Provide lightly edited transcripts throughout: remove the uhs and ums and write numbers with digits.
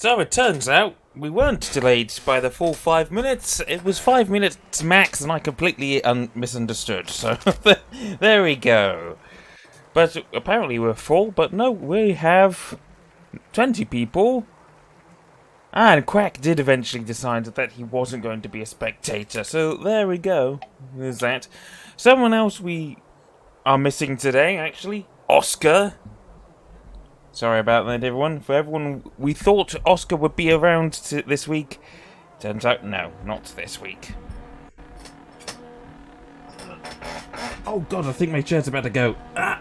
So it turns out we weren't delayed by the full 5 minutes. It was 5 minutes max, and I completely misunderstood. So there we go. But apparently we're full. But no, we have 20 people. And Quack did eventually decide that he wasn't going to be a spectator. So there we go. There's that. Someone else we are missing today, actually. Oscar. Sorry about that, everyone. For everyone, we thought Oscar would be around this week. Turns out, no, not this week. Oh god, I think my chair's about to go. Ah!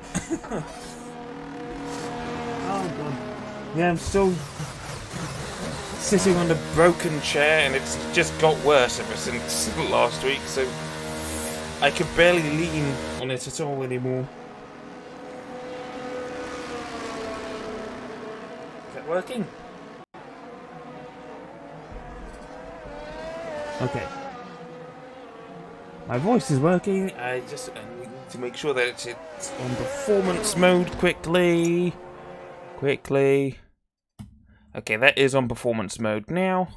Oh god. Yeah, I'm still sitting on a broken chair, and it's just got worse ever since last week, so I can barely lean on it at all anymore. Working? Okay. My voice is working. I need to make sure that it's on performance mode quickly. Okay, that is on performance mode now.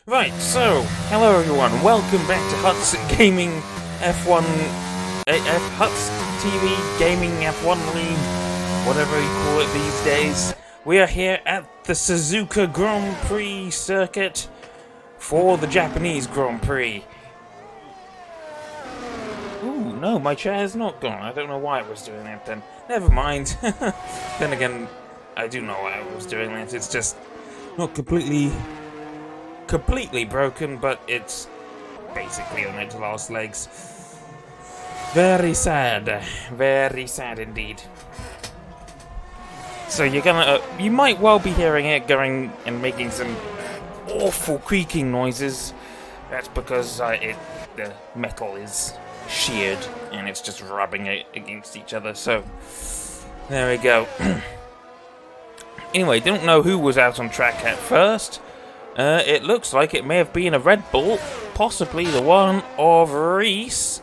Right, so, hello everyone. Welcome back to Huts Gaming F1... Huts TV Gaming F1 League, whatever you call it these days. We are here at the Suzuka Grand Prix circuit for the Japanese Grand Prix. Ooh, no, my chair is not gone. I don't know why it was doing that then. Never mind. Then again, I do know why I was doing that. It's just not completely broken, but it's basically on its last legs. Very sad indeed. So you might well be hearing it going and making some awful creaking noises. That's because the metal is sheared and it's just rubbing it against each other. So there we go. Anyway, don't know who was out on track at first. It looks like it may have been a Red Bull, possibly the one of Reese.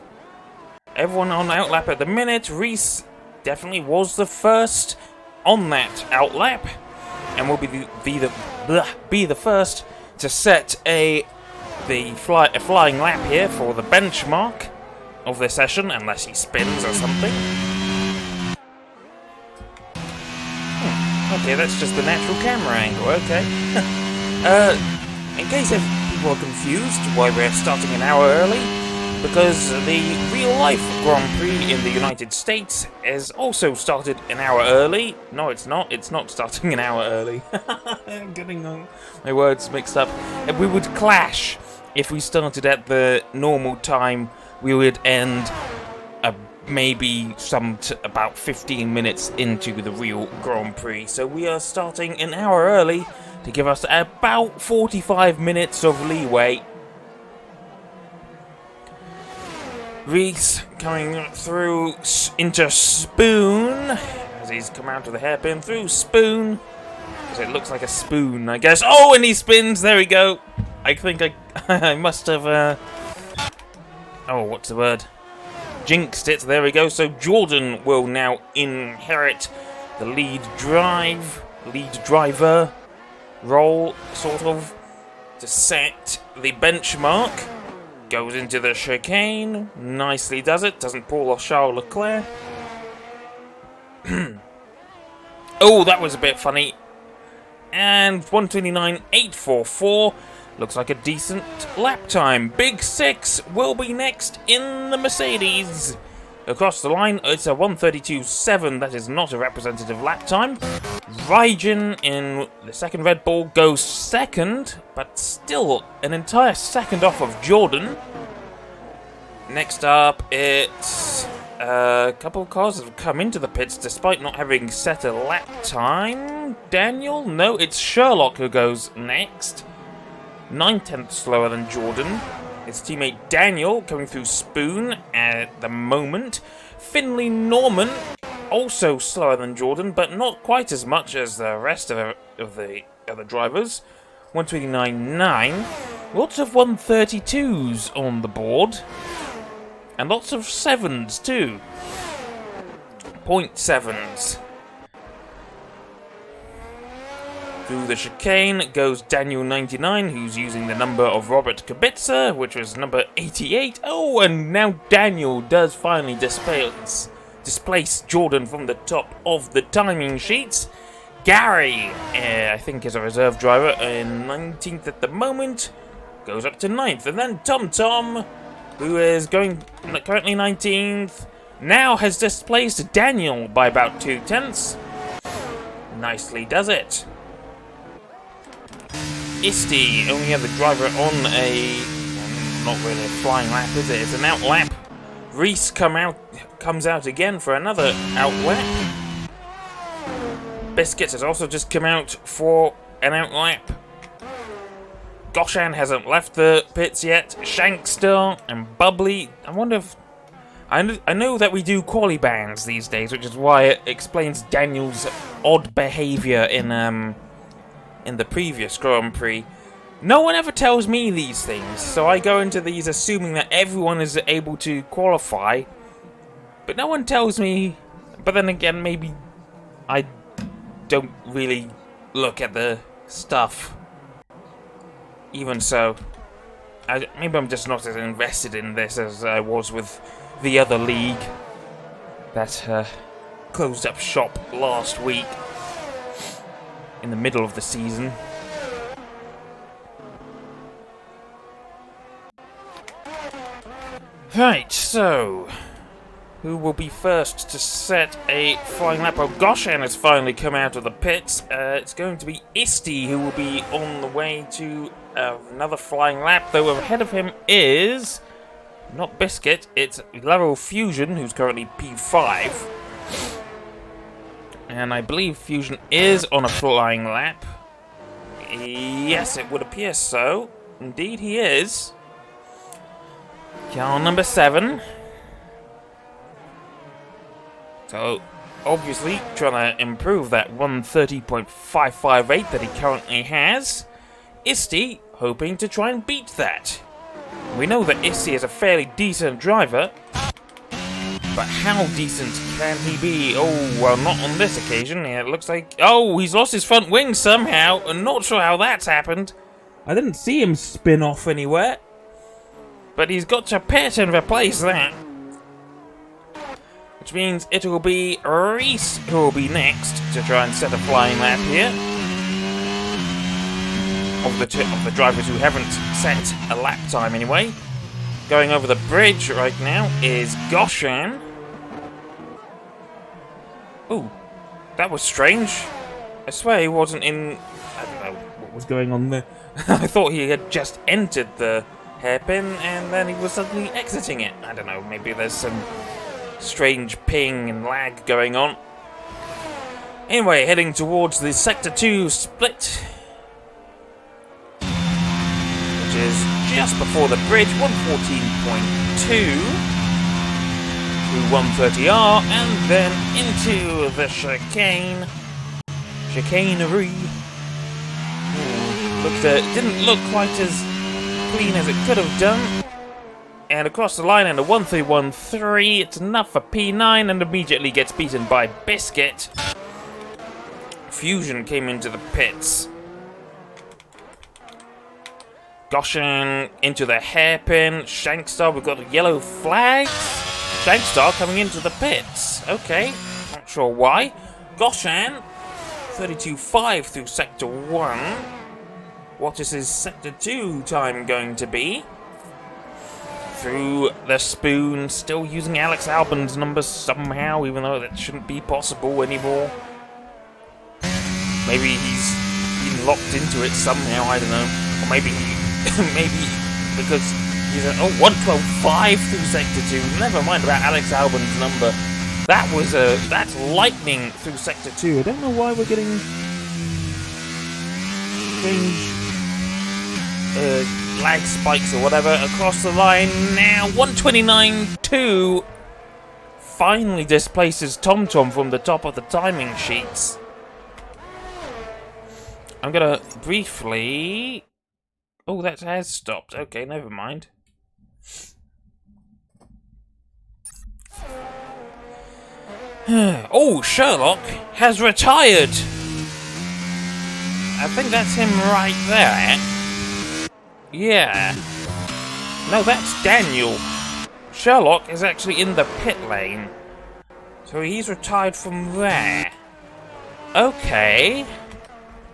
Everyone on outlap at the minute. Reese definitely was the first on that outlap, and will be the first to set a flying lap here for the benchmark of the session, unless he spins or something. Okay, that's just the natural camera angle. Okay. In case people are confused why we're starting an hour early. Because the real-life Grand Prix in the United States has also started an hour early. No, it's not. It's not starting an hour early. I'm getting my words mixed up. And we would clash if we started at the normal time. We would end maybe about 15 minutes into the real Grand Prix. So we are starting an hour early to give us about 45 minutes of leeway. Reese coming through into Spoon, as he's come out of the hairpin through Spoon, because it looks like a spoon, I guess. Oh, and he spins, there we go. I think I must have, what's the word? Jinxed it, there we go. So Jordan will now inherit the lead driver role, sort of, to set the benchmark. Goes into the chicane, nicely does it, doesn't pull off Charles Leclerc. Oh, that was a bit funny. And 1:29.844, looks like a decent lap time. Big Six will be next in the Mercedes. Across the line, it's a 1:32.7, that is not a representative lap time. Raijin in the second Red Bull goes second, but still an entire second off of Jordan. Next up, it's a couple of cars that have come into the pits despite not having set a lap time. Daniel? No, it's Sherlock who goes next. 9/10 slower than Jordan. His teammate Daniel coming through Spoon at the moment. Finley Norman, also slower than Jordan, but not quite as much as the rest of the other drivers. 1:29.9. Lots of 1:32s on the board. And lots of 7s too. 0.7s. Through the chicane goes Daniel 99, who's using the number of Robert Kubica, which was number 88. Oh, and now Daniel does finally displace Jordan from the top of the timing sheets. Gary, I think is a reserve driver, in 19th at the moment, goes up to 9th. And then Tom, who is going currently 19th, now has displaced Daniel by about 2/10. Nicely does it. Isti, only other driver on a, not really a flying lap, is it? It's an out lap. Reese comes out again for another out lap. Biscuits has also just come out for an out lap. Goshan hasn't left the pits yet. Shankstar and Bubbly. I wonder if... I know that we do quali bans these days, which is why it explains Daniel's odd behaviour in the previous Grand Prix. No one ever tells me these things, so I go into these assuming that everyone is able to qualify. But no one tells me... But then again, maybe I don't really look at the stuff. Even so, maybe I'm just not as invested in this as I was with the other league that closed up shop last week in the middle of the season. Right, so who will be first to set a flying lap? Oh, Goshan has finally come out of the pits. It's going to be Isti who will be on the way to another flying lap, though ahead of him is not Biscuit, it's Laurel Fusion, who's currently P5. And I believe Fusion is on a flying lap. Yes, it would appear so. Indeed, he is. Car number 7. So, obviously, trying to improve that 130.558 that he currently has. Isti hoping to try and beat that. We know that Isti is a fairly decent driver, but how decent can he be? Oh, well, not on this occasion. It looks like... Oh, he's lost his front wing somehow. I'm not sure how that's happened. I didn't see him spin off anywhere. But he's got to pit and replace that. Which means it will be Reese who will be next to try and set a flying lap here. Of the drivers who haven't set a lap time anyway. Going over the bridge right now is Goshan. Ooh, that was strange. I swear he wasn't in... I don't know what was going on there. I thought he had just entered the hairpin and then he was suddenly exiting it. I don't know, maybe there's some strange ping and lag going on. Anyway, heading towards the Sector 2 split, which is just before the bridge, 114.2 through 130R, and then into the chicanery. Didn't look quite as clean as it could have done. And across the line into 1313, it's enough for P9 and immediately gets beaten by Biscuit. Fusion came into the pits. Goshan into the hairpin. Shankstar, we've got yellow flags. Shankstar coming into the pits. Okay, not sure why. Goshan, 32.5 through Sector 1. What is his Sector 2 time going to be? Through the spoon, still using Alex Albon's number somehow, even though that shouldn't be possible anymore. Maybe he's been locked into it somehow, I don't know. Or maybe because he's at 112.5 through Sector 2. Never mind about Alex Albon's number. That's lightning through Sector 2. I don't know why we're getting strange lag spikes or whatever across the line now. 129.2 finally displaces TomTom from the top of the timing sheets. I'm gonna briefly... Oh, that has stopped. Okay, never mind. Oh, Sherlock has retired! I think that's him right there. Yeah. No, that's Daniel. Sherlock is actually in the pit lane. So he's retired from there. Okay.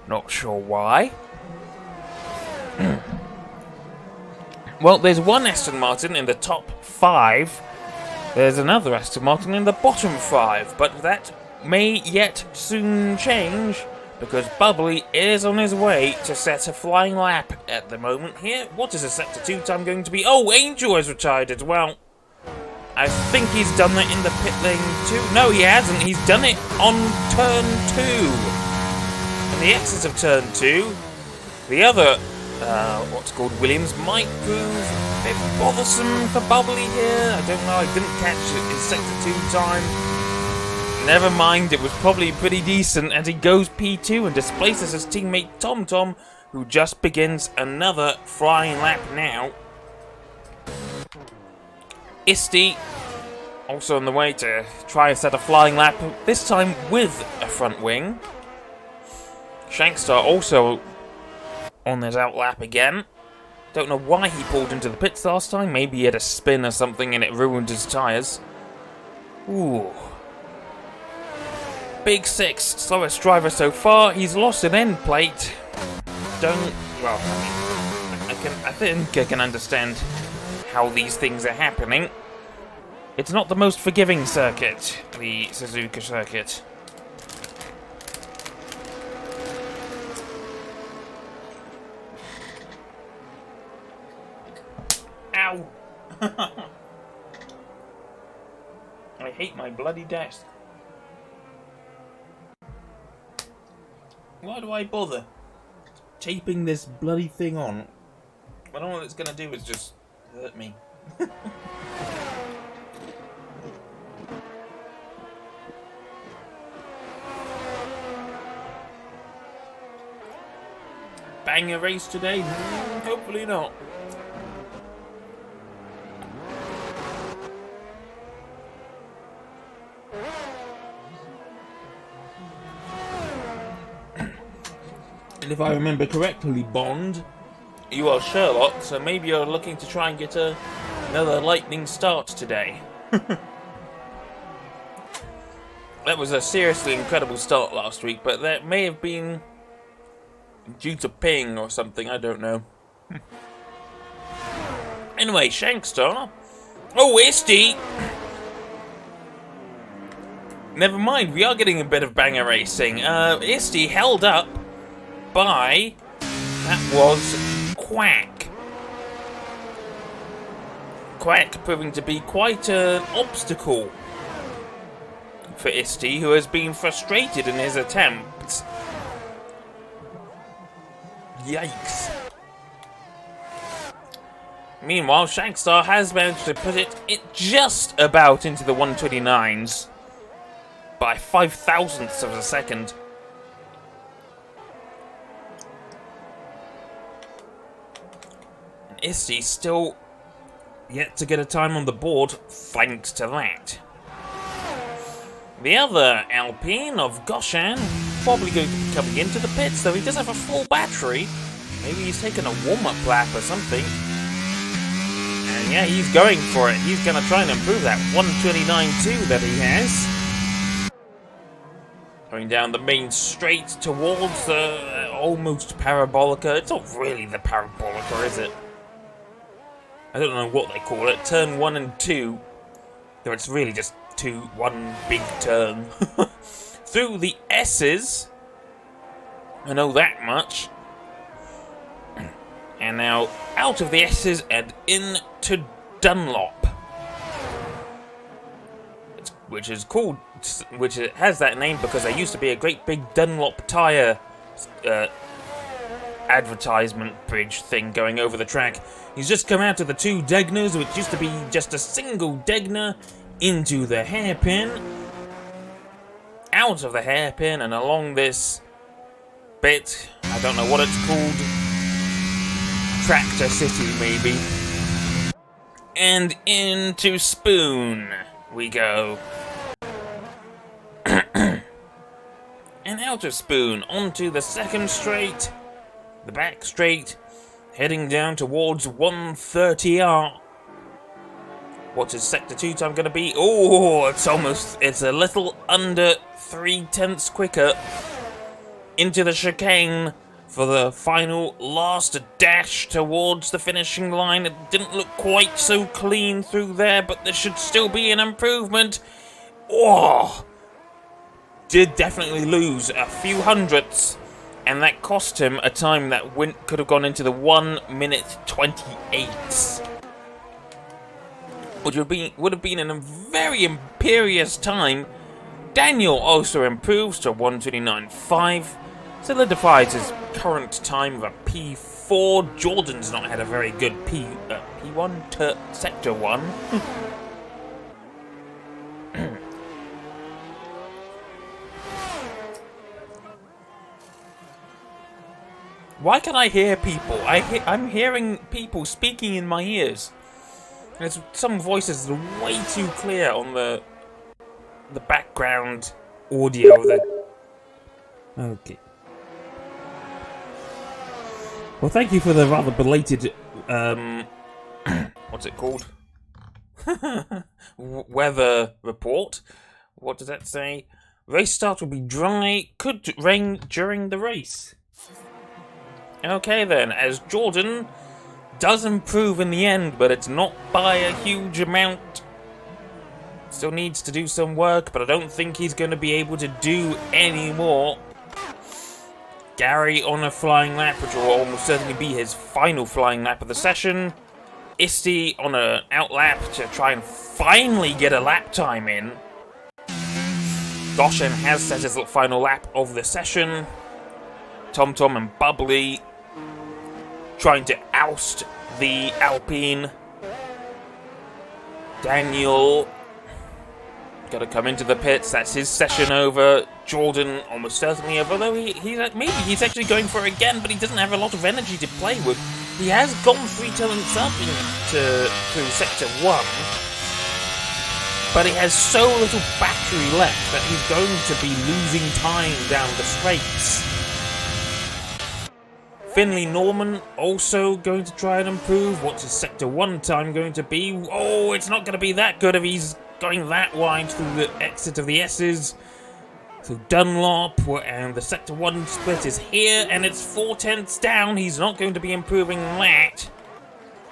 Not sure why. Well, there's one Aston Martin in the top 5. There's another Aston Martin in the bottom 5. But that may yet soon change, because Bubbly is on his way to set a flying lap at the moment here. What is a sector 2 time going to be? Oh, Angel has retired as well. I think he's done that in the pit lane too. No, he hasn't. He's done it on turn 2. And the exit of turn 2. The other, what's called Williams, might prove a bit bothersome for Bubbly here. I don't know. I didn't catch it in sector 2 time. Never mind, it was probably pretty decent, and he goes P2 and displaces his teammate TomTom, who just begins another flying lap now. Isti, also on the way to try and set a flying lap, this time with a front wing. Shankstar also on his out lap again. Don't know why he pulled into the pits last time, maybe he had a spin or something and it ruined his tyres. Ooh. Big Six, slowest driver so far. He's lost an end plate. Well, I think I can understand how these things are happening. It's not the most forgiving circuit, the Suzuka circuit. Ow! I hate my bloody desk. Why do I bother taping this bloody thing on? I don't know what it's gonna do, is just hurt me. Banger race today? Hopefully not. And if I remember correctly, Bond, you are Sherlock, so maybe you're looking to try and get another lightning start today. That was a seriously incredible start last week, but that may have been due to ping or something, I don't know. Anyway, Shankstar. Oh, Isti! Never mind, we are getting a bit of banger racing. Isti held up by... that was Quack. Quack proving to be quite an obstacle for Isti, who has been frustrated in his attempts. Yikes. Meanwhile, Shankstar has managed to put it just about into the 129s by 5,000ths of a second. And Isti still yet to get a time on the board, thanks to that. The other Alpine of Goshan probably going to be coming into the pits, though he does have a full battery. Maybe he's taken a warm-up lap or something. And yeah, he's going for it. He's going to try and improve that 129.2 that he has. Going down the main straight towards the almost Parabolica. It's not really the Parabolica, is it? I don't know what they call it. Turn 1 and 2. Though it's really just one big turn. Through the S's. I know that much. And now out of the S's and into Dunlop. Which is called, which it has that name because there used to be a great big Dunlop tyre advertisement bridge thing going over the track. He's just come out of the two Degners, which used to be just a single Degner, into the hairpin, out of the hairpin, and along this bit, I don't know what it's called, Tractor City maybe, and into Spoon we go. And out of Spoon onto the second straight, the back straight, heading down towards 130R. What's his sector 2 time going to be? Oh, it's a little under 3/10 quicker into the chicane for the final last dash towards the finishing line. It didn't look quite so clean through there, but there should still be an improvement. Oh, did definitely lose a few hundredths, and that cost him a time that could have gone into the 1:28. Which would have been a very imperious time. Daniel also improves to 1:29.5, solidifies his current time of a P4. Jordan's not had a very good P1 to Sector 1. Why can I hear people? I'm hearing people speaking in my ears. There's some voices that are way too clear on the background audio. Okay. Well, thank you for the rather belated what's it called? Weather report. What does that say? Race start will be dry. Could rain during the race. Okay then, as Jordan does improve in the end, but it's not by a huge amount. Still needs to do some work, but I don't think he's going to be able to do any more. Gary on a flying lap, which will almost certainly be his final flying lap of the session. Isti on an out lap to try and finally get a lap time in. Goshen has set his final lap of the session. TomTom and Bubbly trying to oust the Alpine. Daniel got to come into the pits. That's his session over. Jordan almost certainly over, although maybe he's actually going for it again, but he doesn't have a lot of energy to play with. He has gone 3 turns up through Sector 1, but he has so little battery left that he's going to be losing time down the straights. Finley Norman also going to try and improve. What's his Sector 1 time going to be? Oh, it's not going to be that good if he's going that wide through the exit of the S's. Through Dunlop, and the Sector 1 split is here, and it's 4/10 down. He's not going to be improving that.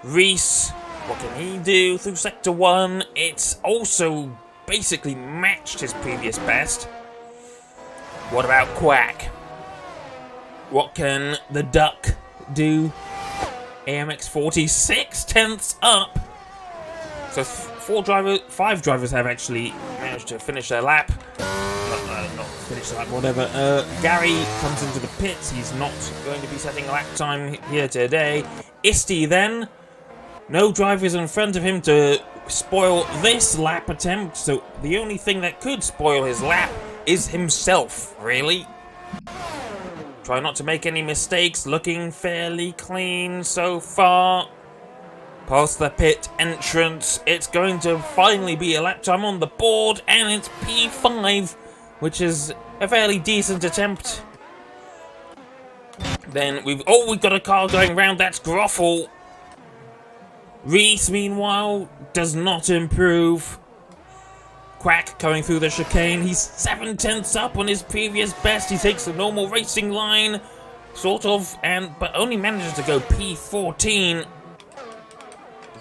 Reese, what can he do through Sector 1? It's also basically matched his previous best. What about Quack? What can the Duck do? AMX 46/10 up. So 5 drivers have actually managed to finish their lap. Not finish the lap, whatever. Gary comes into the pits. He's not going to be setting lap time here today. Isti then. No drivers in front of him to spoil this lap attempt. So the only thing that could spoil his lap is himself, really. Try not to make any mistakes, looking fairly clean so far. Past the pit entrance, it's going to finally be a lap time on the board, and it's P5, which is a fairly decent attempt. Then we've got a car going round, that's Groffel. Reese, meanwhile, does not improve. Quack coming through the chicane. He's 7/10 up on his previous best. He takes the normal racing line, sort of, but only manages to go P14.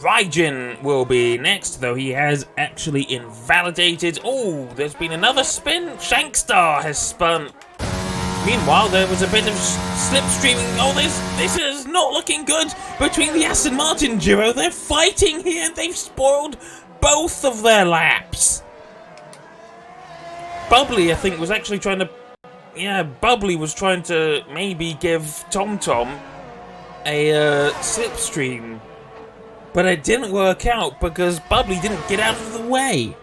Raijin will be next, though he has actually invalidated. Oh, there's been another spin. Shankstar has spun. Meanwhile, there was a bit of slipstreaming. Oh, this is not looking good between the Aston Martin duo. They're fighting here. They've spoiled both of their laps. Bubbly, I think, was actually trying to... Yeah, Bubbly was trying to maybe give TomTom a slipstream. But it didn't work out because Bubbly didn't get out of the way.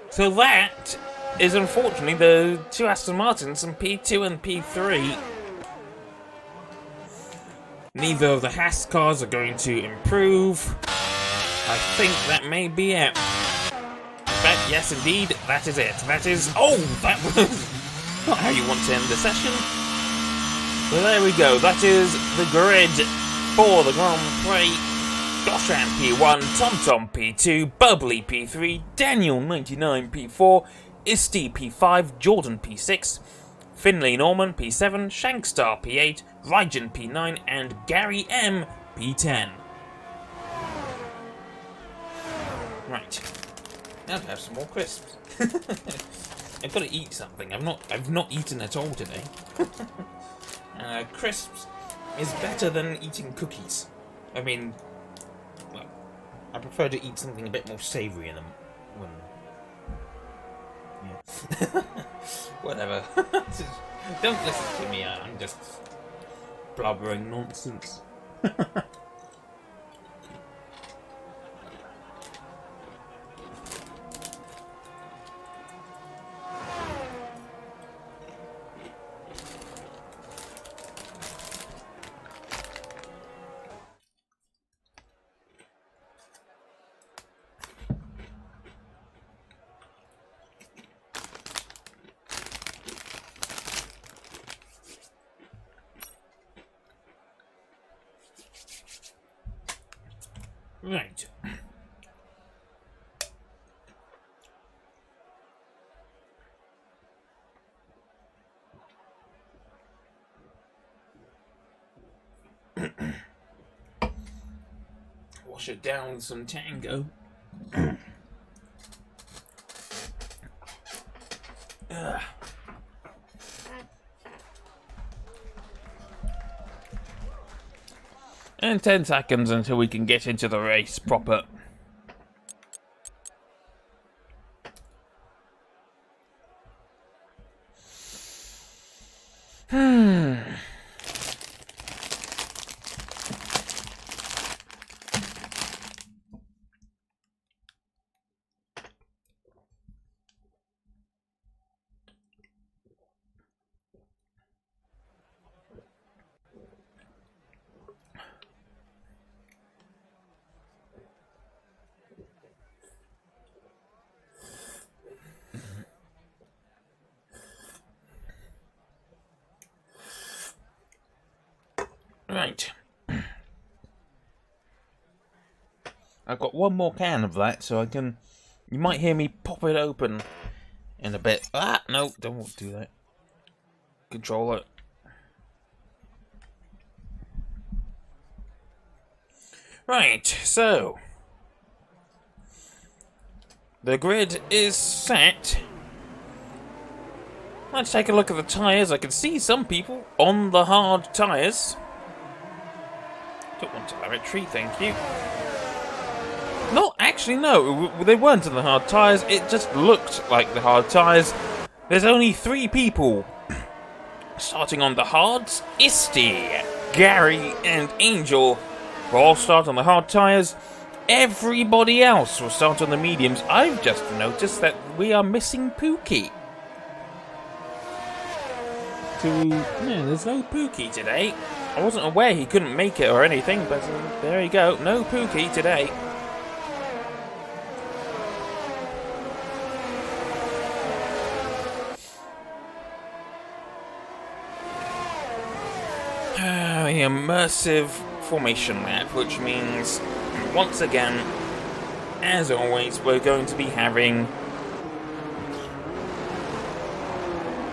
So that is unfortunately the 2 Aston Martins in P2 and P3. Neither of the Haas cars are going to improve. I think that may be it. But yes, indeed, that is it. That is... Oh, that was... Not how you want to end the session. But there we go. That is the grid for the Grand Prix. Goshan P1, TomTom P2, Bubbly P3, Daniel 99 P4, Isti P5, Jordan P6, Finley Norman P7, Shankstar P8, Rygen P9, and Gary M P10. Right. Now to have some more crisps. I've got to eat something. I've not eaten at all today. Crisps is better than eating cookies. I mean, well, I prefer to eat something a bit more savoury in them. Yeah. Whatever. Don't listen to me. I'm just blubbering nonsense. Right. Wash it down with some Tango. And 10 seconds until we can get into the race proper. Right. I've got one more can of that, so I can... You might hear me pop it open in a bit. Ah, no, don't want to do that. Control it. Right, so... The grid is set. Let's take a look at the tyres. I can see some people on the hard tyres. Don't want telemetry, thank you. No, actually, no. They weren't on the hard tyres. It just looked like the hard tyres. There's only 3 people starting on the hards. Isti, Gary, and Angel will all start on the hard tyres. Everybody else will start on the mediums. I've just noticed that we are missing Pookie. No, there's no Pookie today. I wasn't aware he couldn't make it or anything, but there you go. No Pookie today. The immersive formation lap, which means, once again, as always, we're going to be having...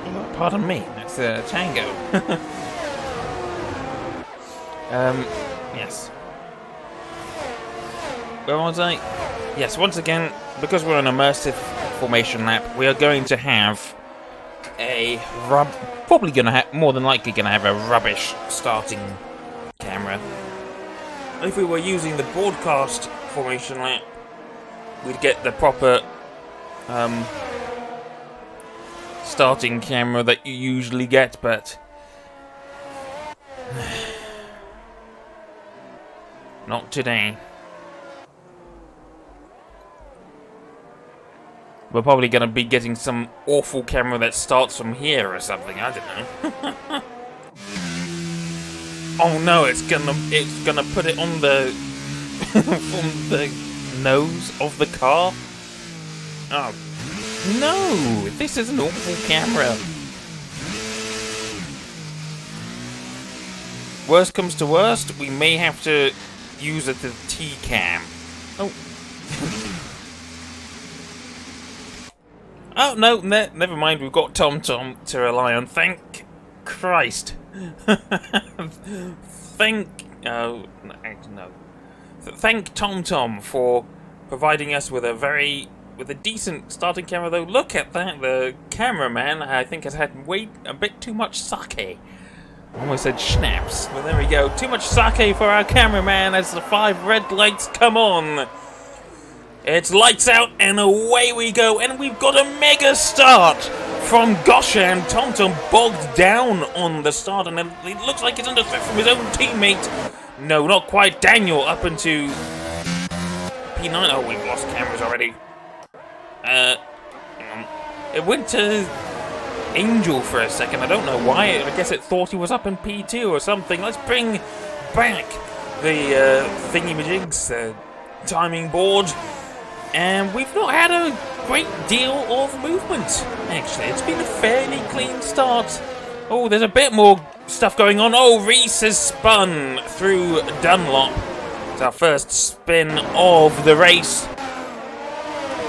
Oh, pardon me, that's a Tango. Yes. Where was I? Yes, once again, because we're an immersive formation lap, we are going to have a probably gonna have, more than likely gonna have a rubbish starting camera. If we were using the broadcast formation lap, we'd get the proper starting camera that you usually get, but not today. We're probably going to be getting some awful camera that starts from here or something. I don't know. Oh no! It's gonna put it on the on the nose of the car. Oh no! This is an awful camera. Worst comes to worst, we may have to use the T-cam. Oh. Oh, no, never mind. We've got TomTom to rely on. Thank Christ. Thank TomTom for providing us with a decent starting camera. Though, look at that. The cameraman, I think, has had a bit too much sake. Almost said schnapps, but there we go. Too much sake for our cameraman as the 5 red lights come on. It's lights out and away we go, and we've got a mega start from Goshan. TomTom bogged down on the start, and it looks like it's under threat from his own teammate. No, not quite. Daniel up into P9. Oh, we've lost cameras already. It went to Angel for a second. I don't know why. I guess it thought he was up in P2 or something. Let's bring back the thingy-majigs timing board. And we've not had a great deal of movement, actually. It's been a fairly clean start. Oh, there's a bit more stuff going on. Oh, Reese has spun through Dunlop. It's our first spin of the race.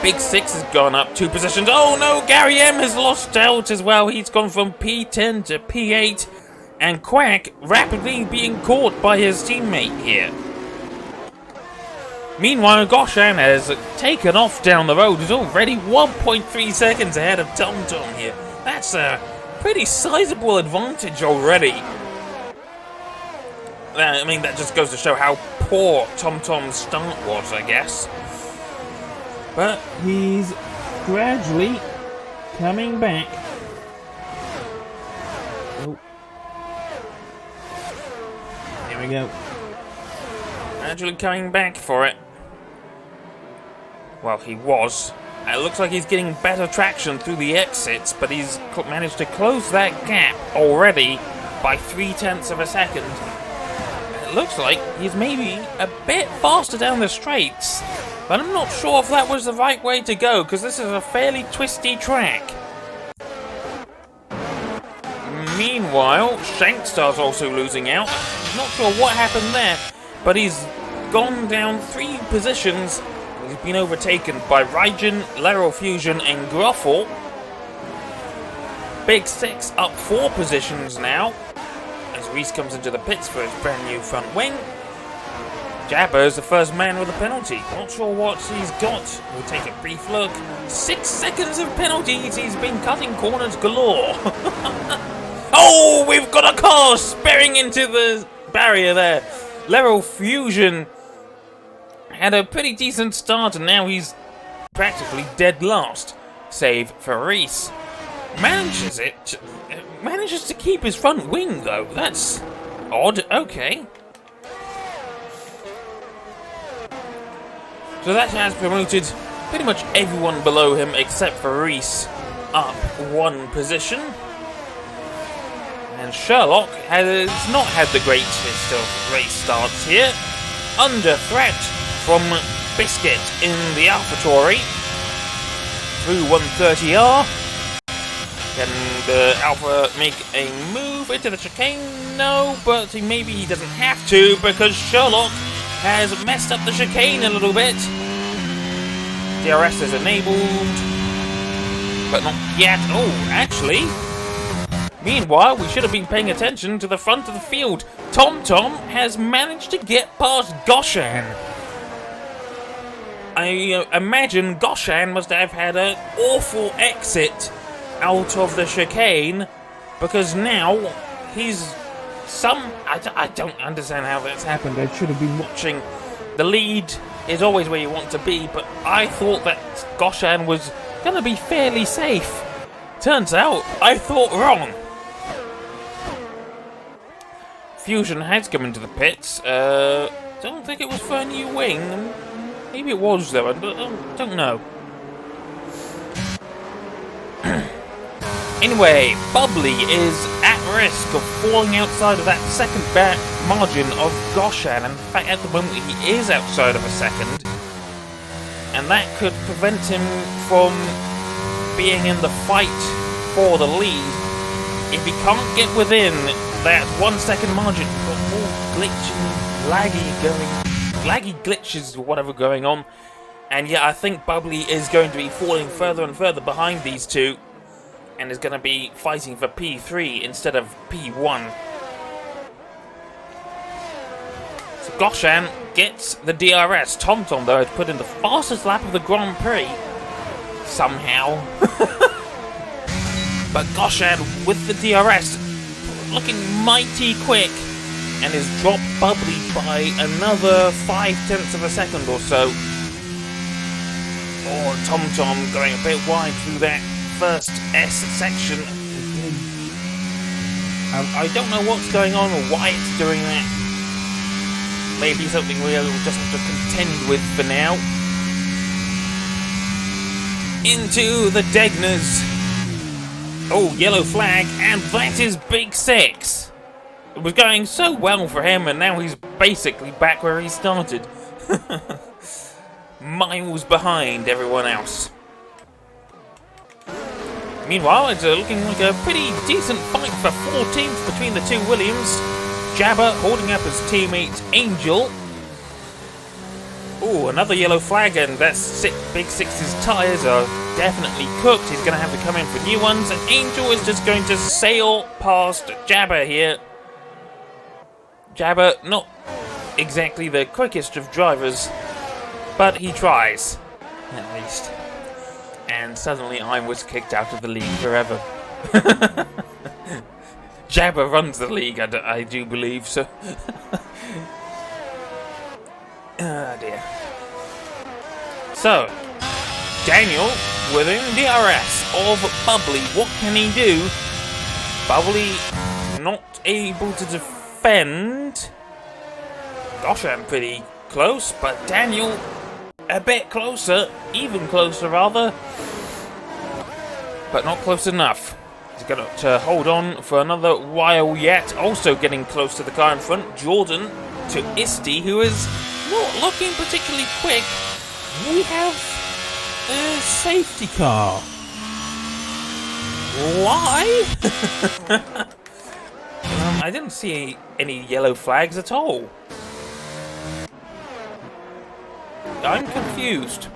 Big Six has gone up 2 positions. Oh no, Gary M has lost out as well. He's gone from P10 to P8. And Quack rapidly being caught by his teammate here. Meanwhile, Goshan has taken off down the road. He's already 1.3 seconds ahead of TomTom here. That's a pretty sizable advantage already. I mean, that just goes to show how poor TomTom's start was, I guess. But he's gradually coming back. Oh. Here we go. Gradually coming back for it. Well, he was. It looks like he's getting better traction through the exits, but he's managed to close that gap already by 0.3 of a second. It looks like he's maybe a bit faster down the straights, but I'm not sure if that was the right way to go, because this is a fairly twisty track. Meanwhile, Shankstar's also losing out. I'm not sure what happened there, but he's gone down 3 positions. He's been overtaken by Raijin, Lateral Fusion, and Gruffle. Big Six up 4 positions now, as Reese comes into the pits for his brand new front wing. Jabber's the first man with a penalty. Not sure what he's got. We'll take a brief look. 6 seconds of penalties. He's been cutting corners galore. Oh, we've got a car sparing into the barrier there. Lateral Fusion had a pretty decent start, and now he's practically dead last. Save for Reese. Manages to keep his front wing, though. That's odd. Okay. So that has promoted pretty much everyone below him except for Reese up 1 position. And Sherlock has not had the greatest of race starts here. Under threat from Biscuit in the AlphaTauri through 130R. Can the Alpha make a move into the chicane? No, but maybe he doesn't have to, because Sherlock has messed up the chicane a little bit. DRS is enabled, but not yet. Oh, actually, meanwhile, we should have been paying attention to the front of the field. TomTom has managed to get past Goshan. I imagine Goshan must have had an awful exit out of the chicane, because now he's I don't understand how that's happened. I should have been watching. The lead is always where you want to be, but I thought that Goshan was going to be fairly safe. Turns out, I thought wrong. Fusion has come into the pits. Don't think it was for a new wing. Maybe it was, though. I don't know. Anyway, Bubbly is at risk of falling outside of that second back margin of Goshan. In fact, at the moment, he is outside of a second. And that could prevent him from being in the fight for the lead. If he can't get within that 1 second margin. Got more glitching, laggy glitches or whatever going on. And yeah, I think Bubbly is going to be falling further and further behind these two, and is going to be fighting for P3 instead of P1. So Goshan gets the DRS. TomTom, though, has put in the fastest lap of the Grand Prix. Somehow. But Goshan with the DRS, looking mighty quick, and has dropped Bubbly by another 0.5 of a second or so. Oh, TomTom going a bit wide through that first S section. I don't know what's going on or why it's doing that. Maybe something we'll just have to contend with for now. Into the Degners. Oh, yellow flag, and that is Big Six. It was going so well for him, and now he's basically back where he started. Miles behind everyone else. Meanwhile, it's looking like a pretty decent fight for 14th between the two Williams. Jabba holding up his teammate Angel. Oh, another yellow flag, and that's Big Six's tyres are definitely cooked. He's going to have to come in for new ones, and Angel is just going to sail past Jabba here. Jabba, not exactly the quickest of drivers, but he tries, at least. And suddenly I was kicked out of the league forever. Jabba runs the league, I do believe, so... Ah, dear. So, Daniel within DRS of Bubbly. What can he do? Bubbly not able to defend. Gosh, I'm pretty close, but Daniel a bit closer. Even closer, rather. But not close enough. He's got to hold on for another while yet. Also getting close to the car in front. Jordan to Isti, who is not looking particularly quick. We have a safety car. Why? I didn't see any yellow flags at all. I'm confused.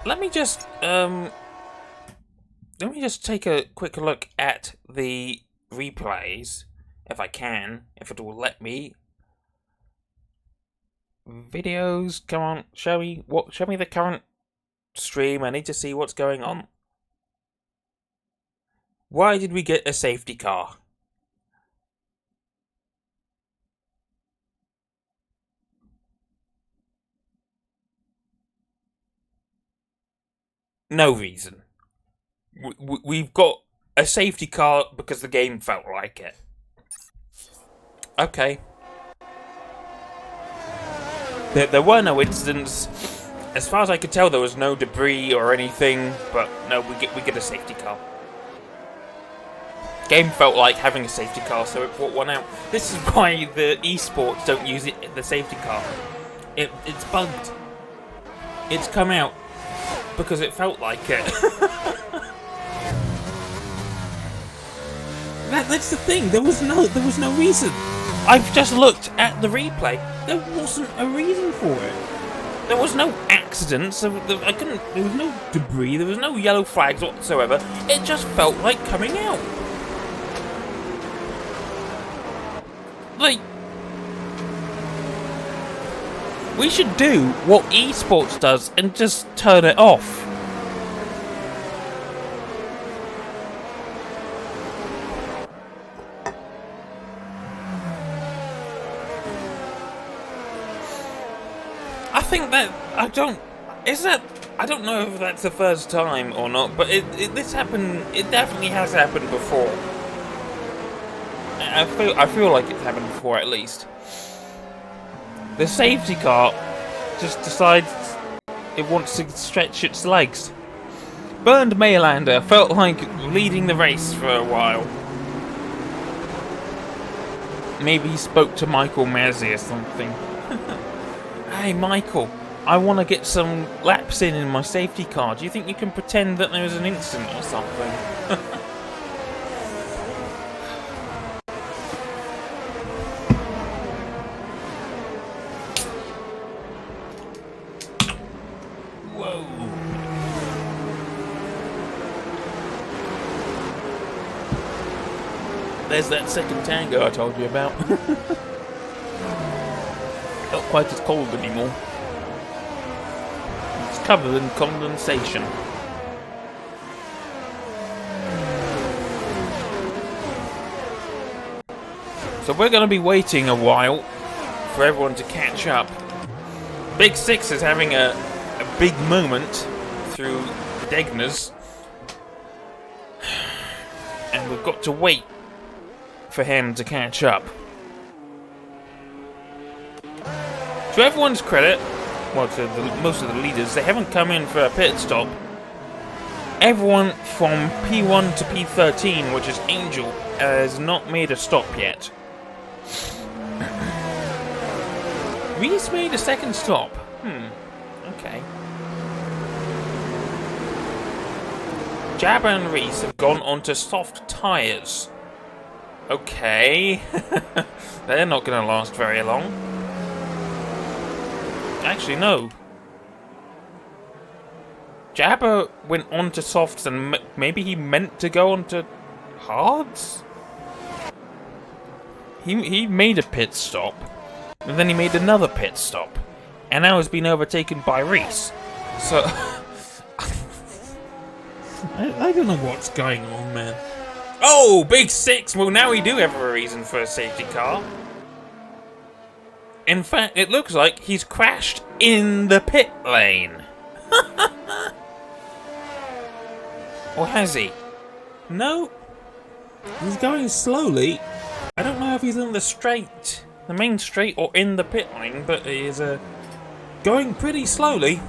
Let me just take a quick look at the replays, if I can, if it will let me. Videos, come on, show me the current stream. I need to see what's going on. Why did we get a safety car? No reason. We've got a safety car because the game felt like it. Okay. There were no incidents. As far as I could tell, there was no debris or anything. But no, we get a safety car. Game felt like having a safety car, so it brought one out. This is why the esports don't use the safety car. It's bugged. It's come out because it felt like it. That's the thing. There was no reason. I've just looked at the replay. There wasn't a reason for it. There was no accidents. There was no debris. There was no yellow flags whatsoever. It just felt like coming out. Like, we should do what esports does and just turn it off. I think that I don't know if that's the first time or not, but this happened. It definitely has happened before. I feel like it's happened before, at least. The safety car just decides it wants to stretch its legs. Bernd Maylander felt like leading the race for a while. Maybe he spoke to Michael Masi or something. Hey, Michael, I want to get some laps in my safety car. Do you think you can pretend that there was an incident or something? Whoa. There's that second tango I told you about. Not quite as cold anymore. It's covered in condensation. So we're going to be waiting a while for everyone to catch up. Big Six is having a big moment through Degner's. And we've got to wait for him to catch up. To everyone's credit, well, to most of the leaders, they haven't come in for a pit stop. Everyone from P1 to P13, which is Angel, has not made a stop yet. Reese made a second stop. Okay. Jabba and Reese have gone onto soft tyres. Okay. They're not going to last very long. Actually, no. Jabba went onto softs and maybe he meant to go onto hards? He made a pit stop, and then he made another pit stop, and now has been overtaken by Reese. So... I don't know what's going on, man. Oh, Big Six! Well, now we do have a reason for a safety car. In fact, it looks like he's crashed in the pit lane. Or has he? No. He's going slowly. I don't know if he's in the straight, the main straight, or in the pit lane, but he is going pretty slowly.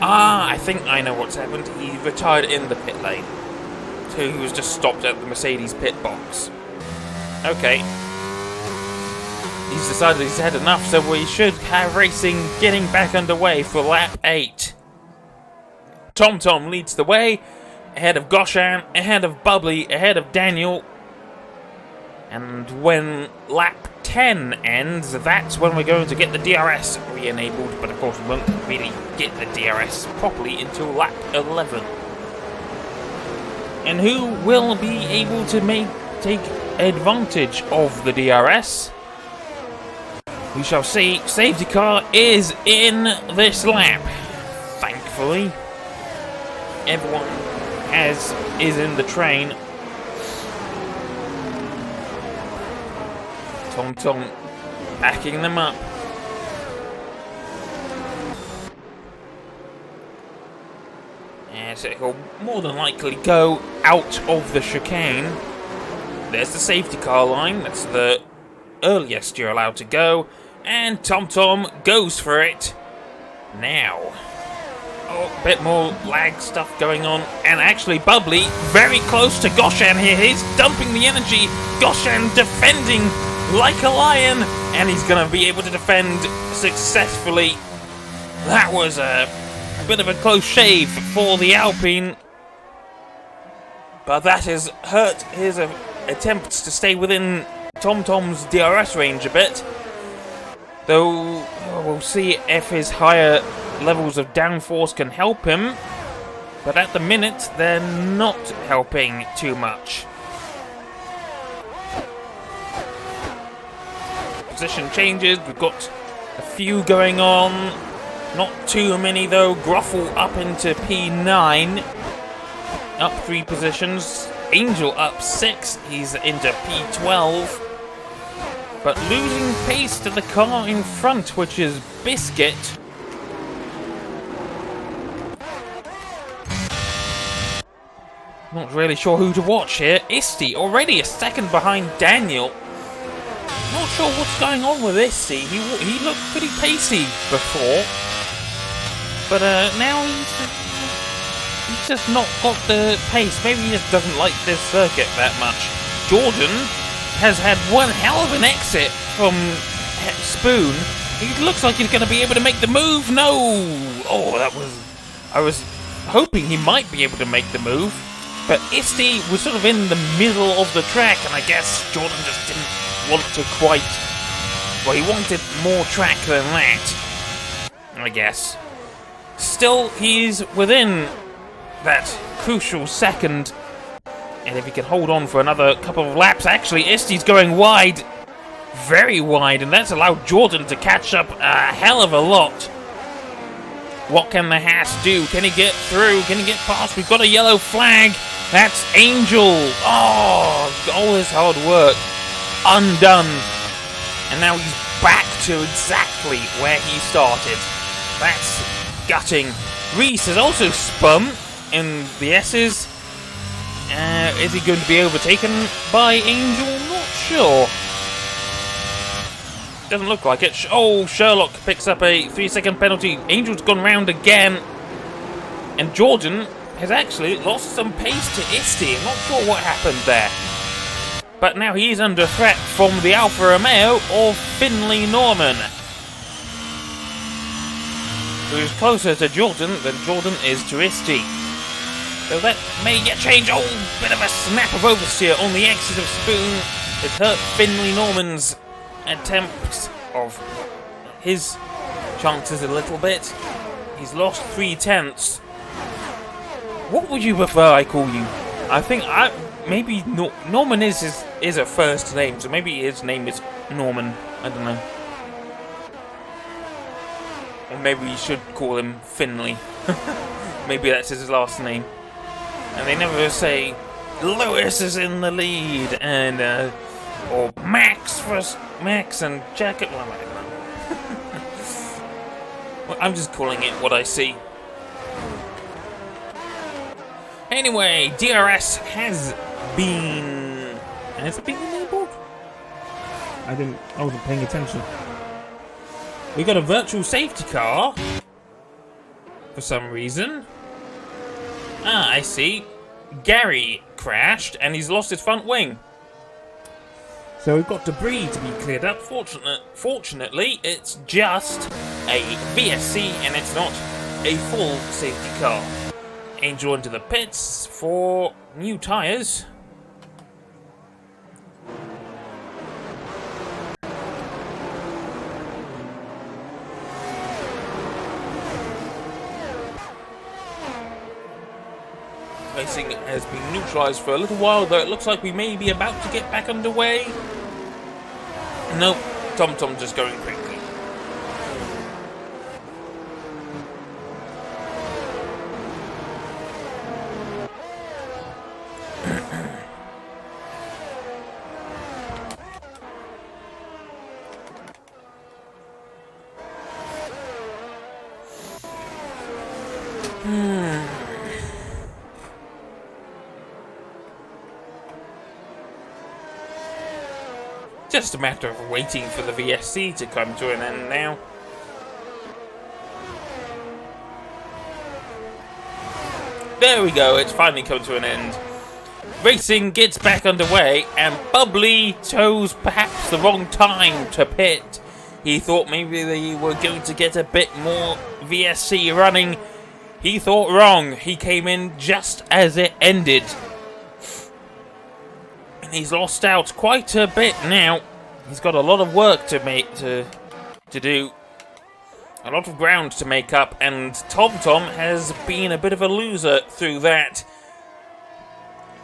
Ah, I think I know what's happened. He retired in the pit lane. So he was just stopped at the Mercedes pit box. Okay. He's decided he's had enough, so we should have racing getting back underway for lap 8. TomTom leads the way, ahead of Goshan, ahead of Bubbly, ahead of Daniel. And when lap 10 ends, that's when we're going to get the DRS re-enabled, but of course we won't really get the DRS properly until lap 11. And who will be able to take advantage of the DRS? We shall see. Safety car is in this lap. Thankfully, everyone is in the train. TomTom backing them up. Yes, it will more than likely go out of the chicane. There's the safety car line. That's the earliest you're allowed to go. And TomTom goes for it now. Oh, a bit more lag stuff going on. And actually, Bubbly very close to Goshan here. He's dumping the energy. Goshan defending like a lion. And he's going to be able to defend successfully. That was a bit of a close shave for the Alpine. But that has hurt his attempts to stay within TomTom's DRS range a bit. Though we'll see if his higher levels of downforce can help him. But at the minute, they're not helping too much. Position changes. We've got a few going on. Not too many though. Gruffle up into P9. Up 3 positions. Angel up 6. He's into P12. But losing pace to the car in front, which is Biscuit. Not really sure who to watch here. Isti already a second behind Daniel. Not sure what's going on with Isti. He looked pretty pacey before. But now he's just not got the pace. Maybe he just doesn't like this circuit that much. Jordan has had one hell of an exit from Spoon, He looks like he's going to be able to make the move. No! Oh, that was... I was hoping he might be able to make the move. But Isti was sort of in the middle of the track, and I guess Jordan just didn't want to quite... Well, he wanted more track than that, I guess. Still, he's within that crucial second. And if he can hold on for another couple of laps... Actually, Isti's going wide. Very wide, and that's allowed Jordan to catch up a hell of a lot. What can the Haas do? Can he get through? Can he get past? We've got a yellow flag. That's Angel. Oh, all his hard work undone. And now he's back to exactly where he started. That's gutting. Reese has also spun in the S's. Is he going to be overtaken by Angel? Not sure. Doesn't look like it. Oh, Sherlock picks up a 3-second penalty. Angel's gone round again. And Jordan has actually lost some pace to Isti. I'm not sure what happened there. But now he's under threat from the Alfa Romeo of Finley Norman, who's closer to Jordan than Jordan is to Isti. So that may get changed. Oh, bit of a snap of oversteer on the exit of Spoon. It hurt Finley Norman's attempts of his chances a little bit. He's lost 3/10. What would you prefer I call you? I think maybe Norman is a first name, so maybe his name is Norman. I don't know. Or maybe we should call him Finley. Maybe that's his last name. And they never say Lewis is in the lead and or Max and Jacket. Well, I don't know. Well, I'm just calling it what I see. Anyway, DRS has been enabled? I wasn't paying attention. We got a virtual safety car for some reason. Ah, I see. Gary crashed and he's lost his front wing. So we've got debris to be cleared up. Fortunately, it's just a VSC and it's not a full safety car. Angel into the pits for new tyres. Racing has been neutralised for a little while, though it looks like we may be about to get back underway. Nope, TomTom just going quickly. Just a matter of waiting for the VSC to come to an end now. There we go, it's finally come to an end. Racing gets back underway, and Bubbly chose perhaps the wrong time to pit. He thought maybe they were going to get a bit more VSC running. He thought wrong. He came in just as it ended. And he's lost out quite a bit now. He's got a lot of work to do. A lot of ground to make up, and TomTom has been a bit of a loser through that.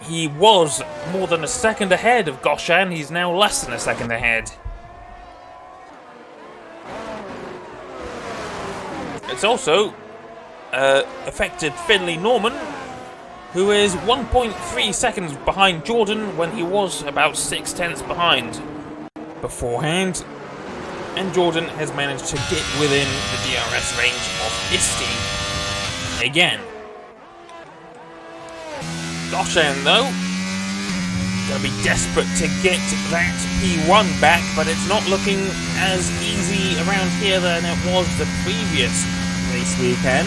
He was more than a second ahead of Goshan. He's now less than a second ahead. It's also affected Finley Norman, who is 1.3 seconds behind Jordan when he was about 6/10 behind beforehand. And Jordan has managed to get within the DRS range of Isti again. Goshan, though, gonna be desperate to get that P1 back, but it's not looking as easy around here than it was the previous race weekend.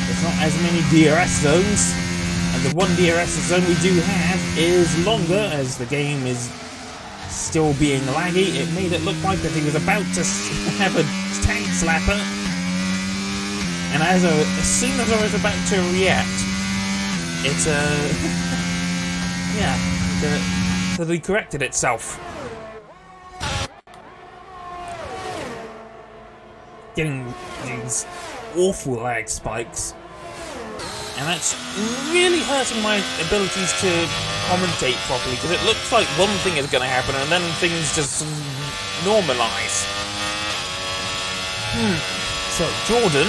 There's not as many DRS zones, and the one DRS zone we do have is longer, as the game is still being laggy. It made it look like that he was about to have a tank slapper. And as soon as I was about to react, it, yeah, totally corrected itself. Getting these awful lag spikes. And that's really hurting my abilities to commentate properly, because it looks like one thing is going to happen and then things just normalise. So, Jordan,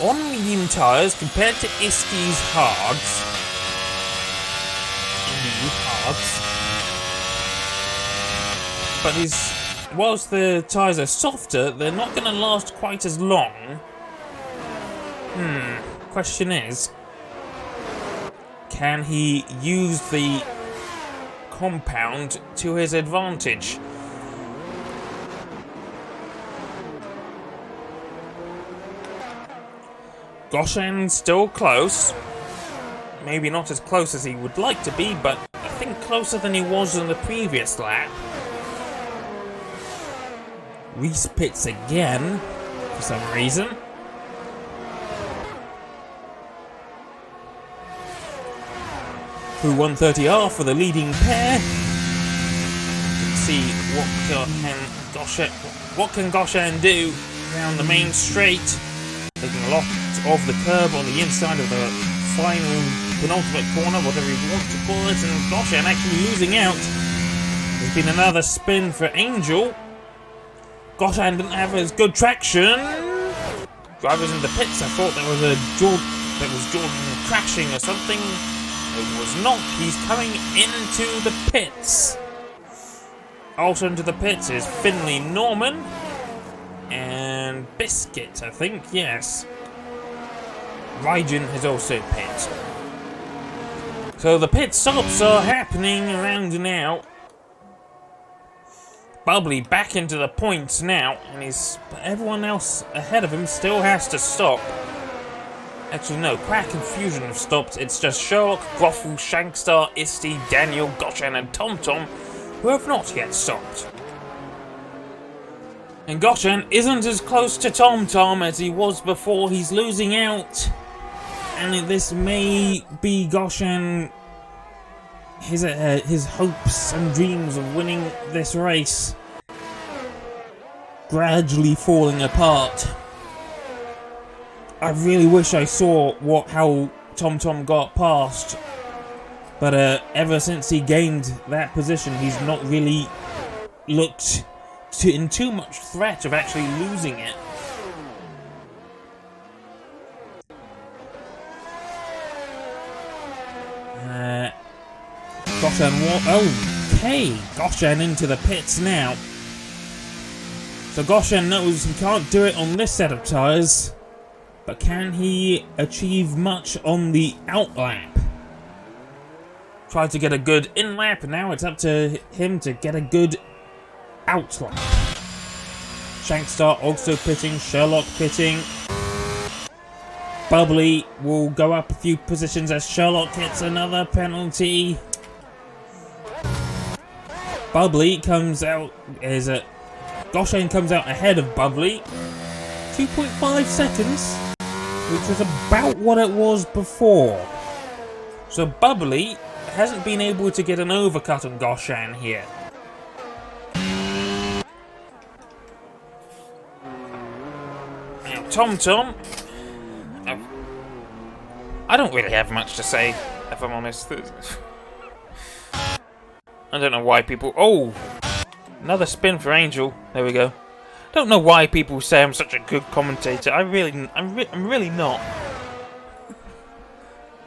on medium tyres compared to Iski's hards, but whilst the tyres are softer, they're not going to last quite as long. Question is, can he use the compound to his advantage? Goshen still close. Maybe not as close as he would like to be, but I think closer than he was in the previous lap. Reese pits again, for some reason. Through 130R for the leading pair. Let's see what can Goshen do around the main straight. Taking a lot of the curb on the inside of the final penultimate corner, whatever you want to call it, and Goshen actually losing out. There's been another spin for Angel. Goshen didn't have as good traction. Drivers in the pits, I thought there was Jordan crashing or something. It was not. He's coming into the pits. Also into the pits is Finley Norman and Biscuit, I think, yes. Raijin has also pit. So the pit stops are happening around now. Bubbly back into the points now, and everyone else ahead of him still has to stop. Actually, no, Quack and Fusion have stopped. It's just Sherlock, Groffle, Shankstar, Isti, Daniel, Goshen, and TomTom who have not yet stopped. And Goshen isn't as close to TomTom as he was before. He's losing out. And this may be Goshen, his hopes and dreams of winning this race gradually falling apart. I really wish I saw how TomTom got past, but ever since he gained that position, he's not really looked in too much threat of actually losing it. Goshen, okay, Goshen into the pits now. So Goshen knows he can't do it on this set of tyres, but can he achieve much on the out lap? Tried to get a good in lap, and now it's up to him to get a good out lap. Shankstar also pitting, Sherlock pitting. Bubbly will go up a few positions as Sherlock hits another penalty. Bubbly comes out Goshen comes out ahead of Bubbly. 2.5 seconds, which was about what it was before. So Bubbly hasn't been able to get an overcut on Goshen here. Now TomTom, I don't really have much to say, if I'm honest. I don't know why people... Oh! Another spin for Angel. There we go. Don't know why people say I'm such a good commentator. I'm really not.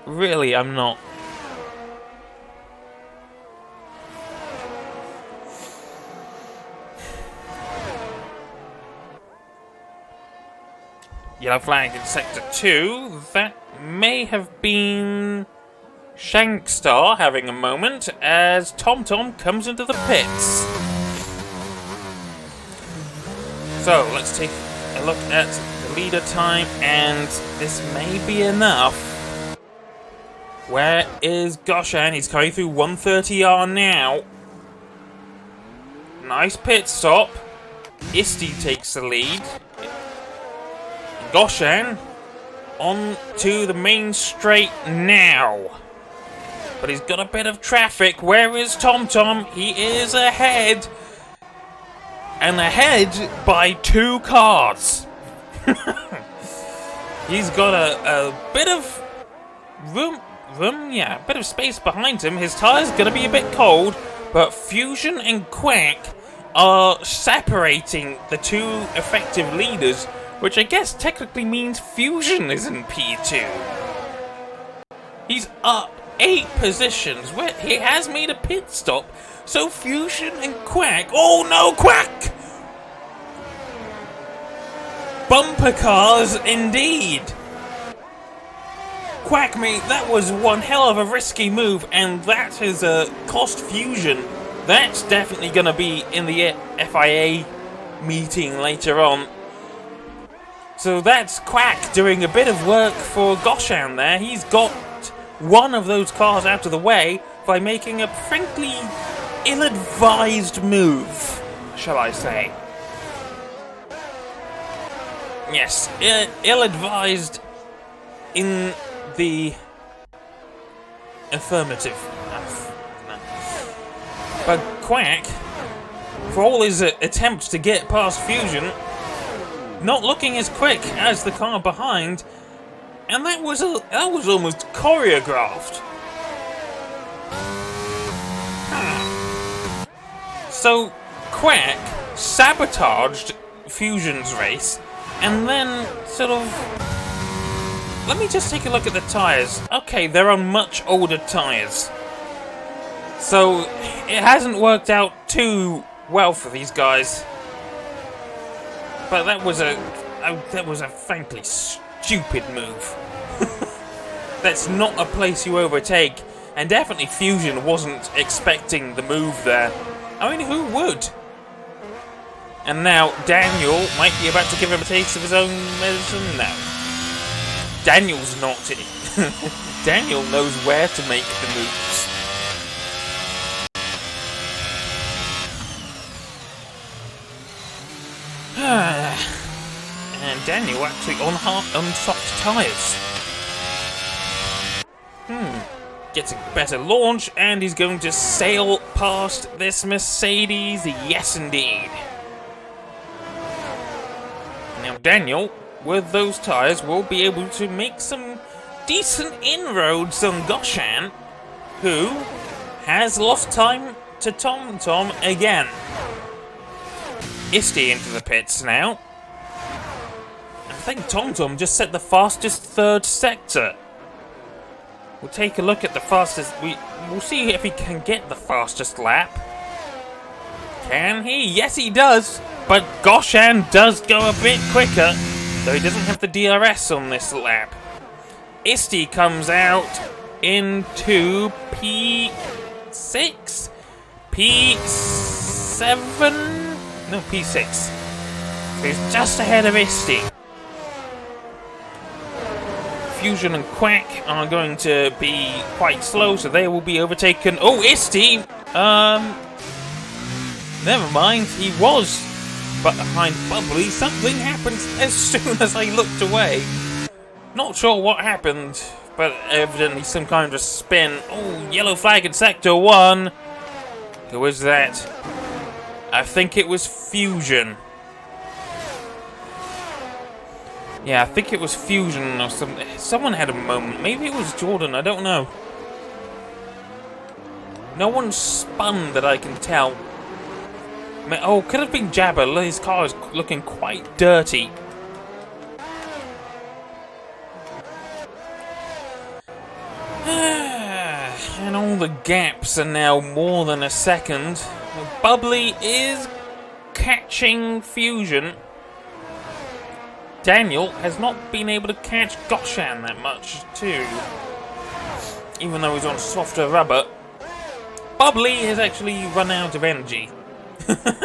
Really, I'm not. Yellow flag in sector 2. That may have been Shankstar having a moment as TomTom comes into the pits. So let's take a look at the leader time, and this may be enough. Where is Goshen? He's coming through 130R now. Nice pit stop. Isti takes the lead. Goshan on to the main straight now. But he's got a bit of traffic. Where is TomTom? He is ahead. And ahead by 2 cars. He's got a bit of room, yeah, a bit of space behind him. His tyre's going to be a bit cold, but Fusion and Quack are separating the 2 effective leaders, which I guess technically means Fusion is in P2. He's up 8 positions. He has made a pit stop, so Fusion and Quack... Oh no, Quack! Bumper cars indeed. Quack, mate, that was one hell of a risky move, and that has cost Fusion. That's definitely going to be in the FIA meeting later on. So that's Quack doing a bit of work for Goshan there. He's got one of those cars out of the way by making a frankly ill-advised move, shall I say. Yes, ill-advised in the affirmative. But Quack, for all his attempts to get past Fusion, not looking as quick as the car behind, and that was almost choreographed. So Quack sabotaged Fusion's race, and then sort of... Let me just take a look at the tyres. Okay, they're on much older tyres. So, it hasn't worked out too well for these guys. But that was a frankly stupid move. That's not a place you overtake. And definitely Fusion wasn't expecting the move there. I mean, who would? And now Daniel might be about to give him a taste of his own medicine. No. Daniel's not it. Daniel knows where to make the moves. And Daniel actually on soft tyres. Gets a better launch, and he's going to sail past this Mercedes. Yes, indeed. Now Daniel, with those tyres, will be able to make some decent inroads on Goshan, who has lost time to TomTom again. Isti into the pits now. I think TomTom just set the fastest third sector. We'll take a look at the fastest... We'll see if he can get the fastest lap. Can he? Yes, he does. But Goshan does go a bit quicker, though he doesn't have the DRS on this lap. Isti comes out into P6? P7? No, P6. So he's just ahead of Isti. Fusion and Quack are going to be quite slow, so they will be overtaken. Oh, Isti! Never mind, he was behind Bubbly. Something happened as soon as I looked away. Not sure what happened, but evidently some kind of spin. Oh, yellow flag in Sector 1. Who is that? I think it was Fusion. Yeah, I think it was Fusion or something. Someone had a moment. Maybe it was Jordan, I don't know. No one spun that I can tell. Oh, could have been Jabber. His car is looking quite dirty. And all the gaps are now more than a second. Bubbly is catching Fusion. Daniel has not been able to catch Goshan that much, too. Even though he's on softer rubber. Bubbly has actually run out of energy.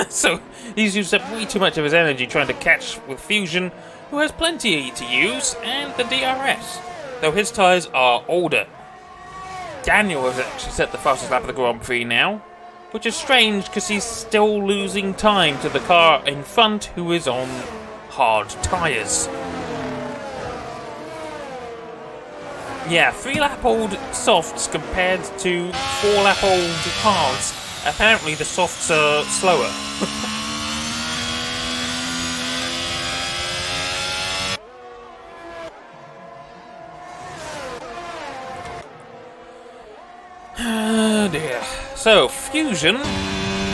So he's used up way too much of his energy trying to catch with Fusion, who has plenty to use, and the DRS, though his tyres are older. Daniel has actually set the fastest lap of the Grand Prix now. which is strange because he's still losing time to the car in front who is on hard tyres. Yeah, 3-lap-old softs compared to 4-lap-old hards. Apparently the softs are slower. Oh dear. So, Fusion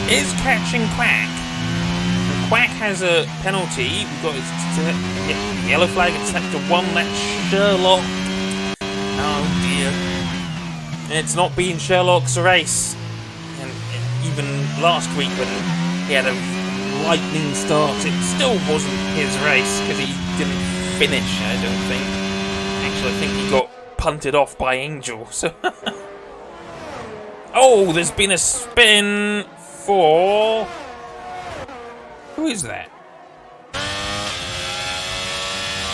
is catching Quack. And Quack has a penalty. We've got his yellow flag. It's set to 1. That's Sherlock. Oh dear. It's not been Sherlock's race. And even last week when he had a lightning start, it still wasn't his race because he didn't finish, I don't think. Actually, I think he got punted off by Angel. So. Oh, there's been a spin for... Who is that?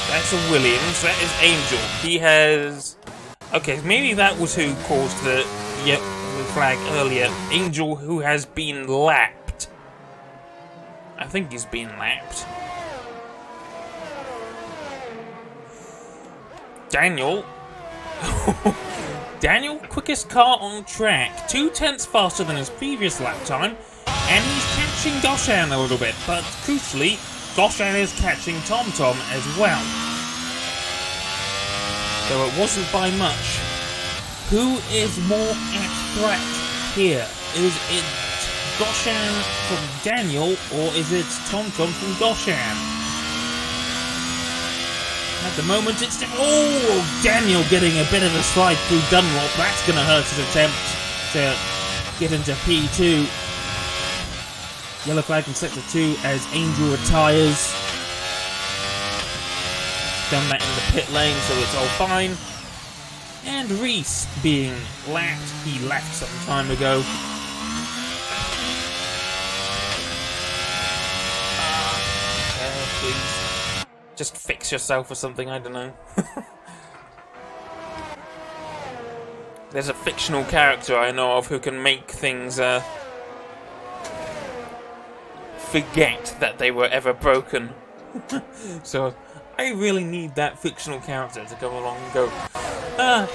That's a Williams. That is Angel. He has... Okay, maybe that was who caused the flag earlier. Angel, who has been lapped. I think he's been lapped. Daniel... Daniel, quickest car on track, 0.2 faster than his previous lap time, and he's catching Goshan a little bit, but crucially, Goshan is catching TomTom as well. So it wasn't by much. Who is more at threat here? Is it Goshan from Daniel, or is it TomTom from Goshan? At the moment, it's... Oh! Daniel getting a bit of a slide through Dunlop. That's going to hurt his attempt to get into P2. Yellow flag in sector 2 as Angel retires. Done that in the pit lane, so it's all fine. And Reese being lapped. He left some time ago. Please. Just fix yourself or something, I don't know. There's a fictional character I know of who can make things forget that they were ever broken. So I really need that fictional character to come along and go,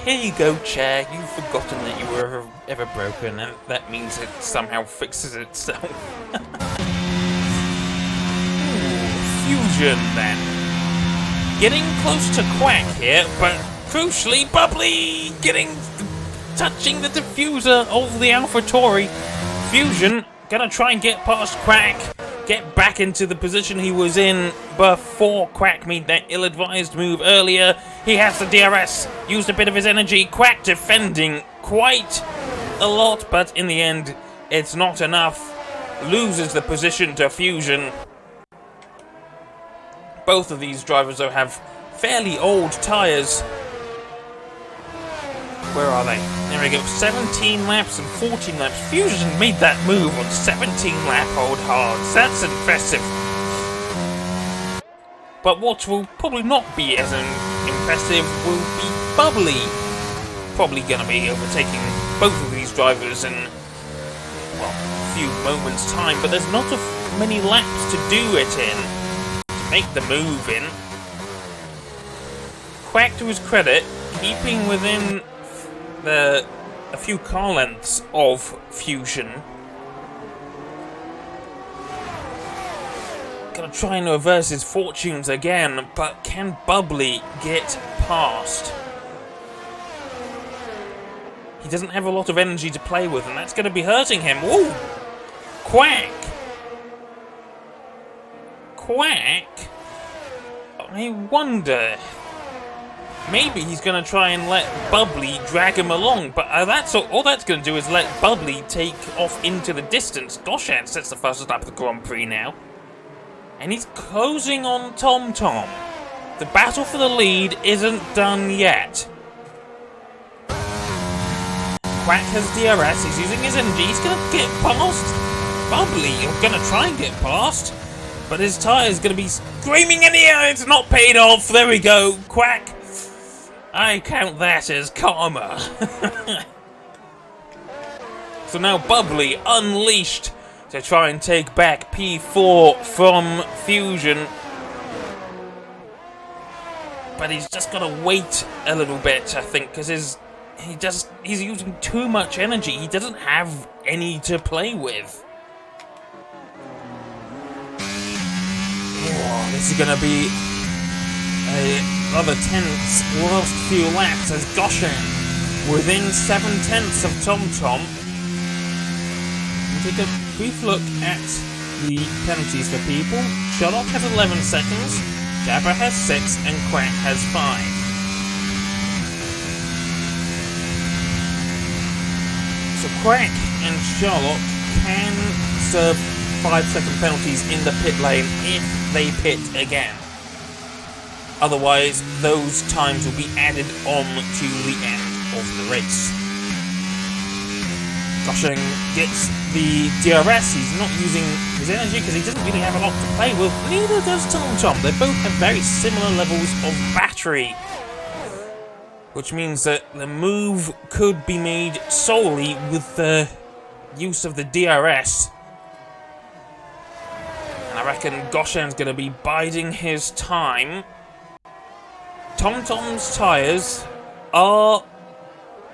here you go, chair, you've forgotten that you were ever broken, and that means it somehow fixes itself. Fusion then. Getting close to Quack here, but crucially, Bubbly touching the diffuser of the AlphaTauri. Fusion gonna try and get past Quack, get back into the position he was in before Quack made that ill-advised move earlier. He has the DRS, used a bit of his energy. Quack defending quite a lot, but in the end, it's not enough. Loses the position to Fusion. Both of these drivers, though, have fairly old tyres. Where are they? There we go. 17 laps and 14 laps. Fusion made that move on 17-lap-old hards. That's impressive. But what will probably not be as impressive will be Bubbly. Probably going to be overtaking both of these drivers in, well, a few moments' time. But there's not many laps to do it in. Make the move in. Quack, to his credit, keeping within a few car lengths of Fusion. Gonna try and reverse his fortunes again, but can Bubbly get past? He doesn't have a lot of energy to play with, and that's gonna be hurting him. Ooh! Quack! Quack? I wonder. Maybe he's going to try and let Bubbly drag him along, but all that's going to do is let Bubbly take off into the distance. Goshan sets the fastest lap of the Grand Prix now. And he's closing on TomTom. The battle for the lead isn't done yet. Quack has DRS, he's using his energy, he's going to get past Bubbly, or going to try and get past. But his tyre is going to be screaming in the air. It's not paid off. There we go. Quack. I count that as karma. So now Bubbly unleashed to try and take back P4 from Fusion. But he's just got to wait a little bit, I think, because he's using too much energy. He doesn't have any to play with. Oh, this is going to be a rather tense last few laps as Goshen within 7/10 of TomTom. We'll take a brief look at the penalties for people. Sherlock has 11 seconds, Jabba has 6, and Quack has 5. So Quack and Sherlock can serve 5-second penalties in the pit lane if they pit again. Otherwise, those times will be added on to the end of the race. Goshen gets the DRS. He's not using his energy because he doesn't really have a lot to play with. Neither does TomTom. They both have very similar levels of battery, which means that the move could be made solely with the use of the DRS. And I reckon Goshen's going to be biding his time. TomTom's tyres are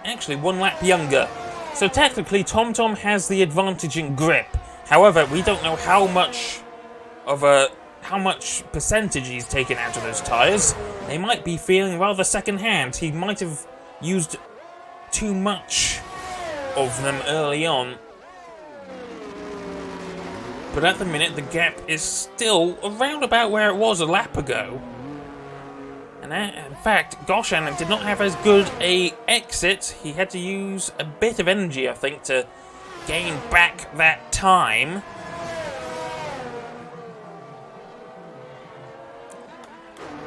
actually 1 lap younger. So technically TomTom has the advantage in grip. However, we don't know how much percentage he's taken out of those tyres. They might be feeling rather second-hand. He might have used too much of them early on. But at the minute, the gap is still around about where it was a lap ago. And in fact, Goshen did not have as good a exit. He had to use a bit of energy, I think, to gain back that time.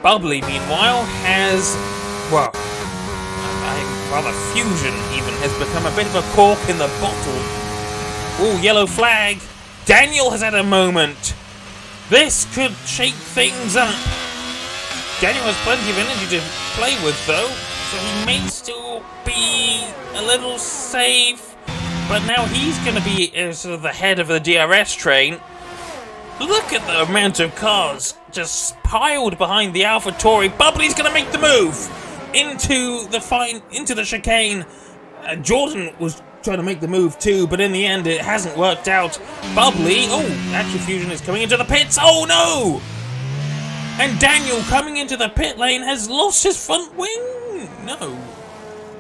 Bubbly, meanwhile, has, well, rather Fusion even, has become a bit of a cork in the bottle. Ooh, yellow flag. Daniel has had a moment. This could shake things up. Daniel has plenty of energy to play with, though, so he may still be a little safe. But now he's going to be sort of the head of the DRS train. Look at the amount of cars just piled behind the AlphaTauri. Bubbly's going to make the move into the chicane. Jordan was trying to make the move too, but in the end it hasn't worked out. Bubbly, actually Fusion is coming into the pits. Oh no! And Daniel, coming into the pit lane, has lost his front wing. No.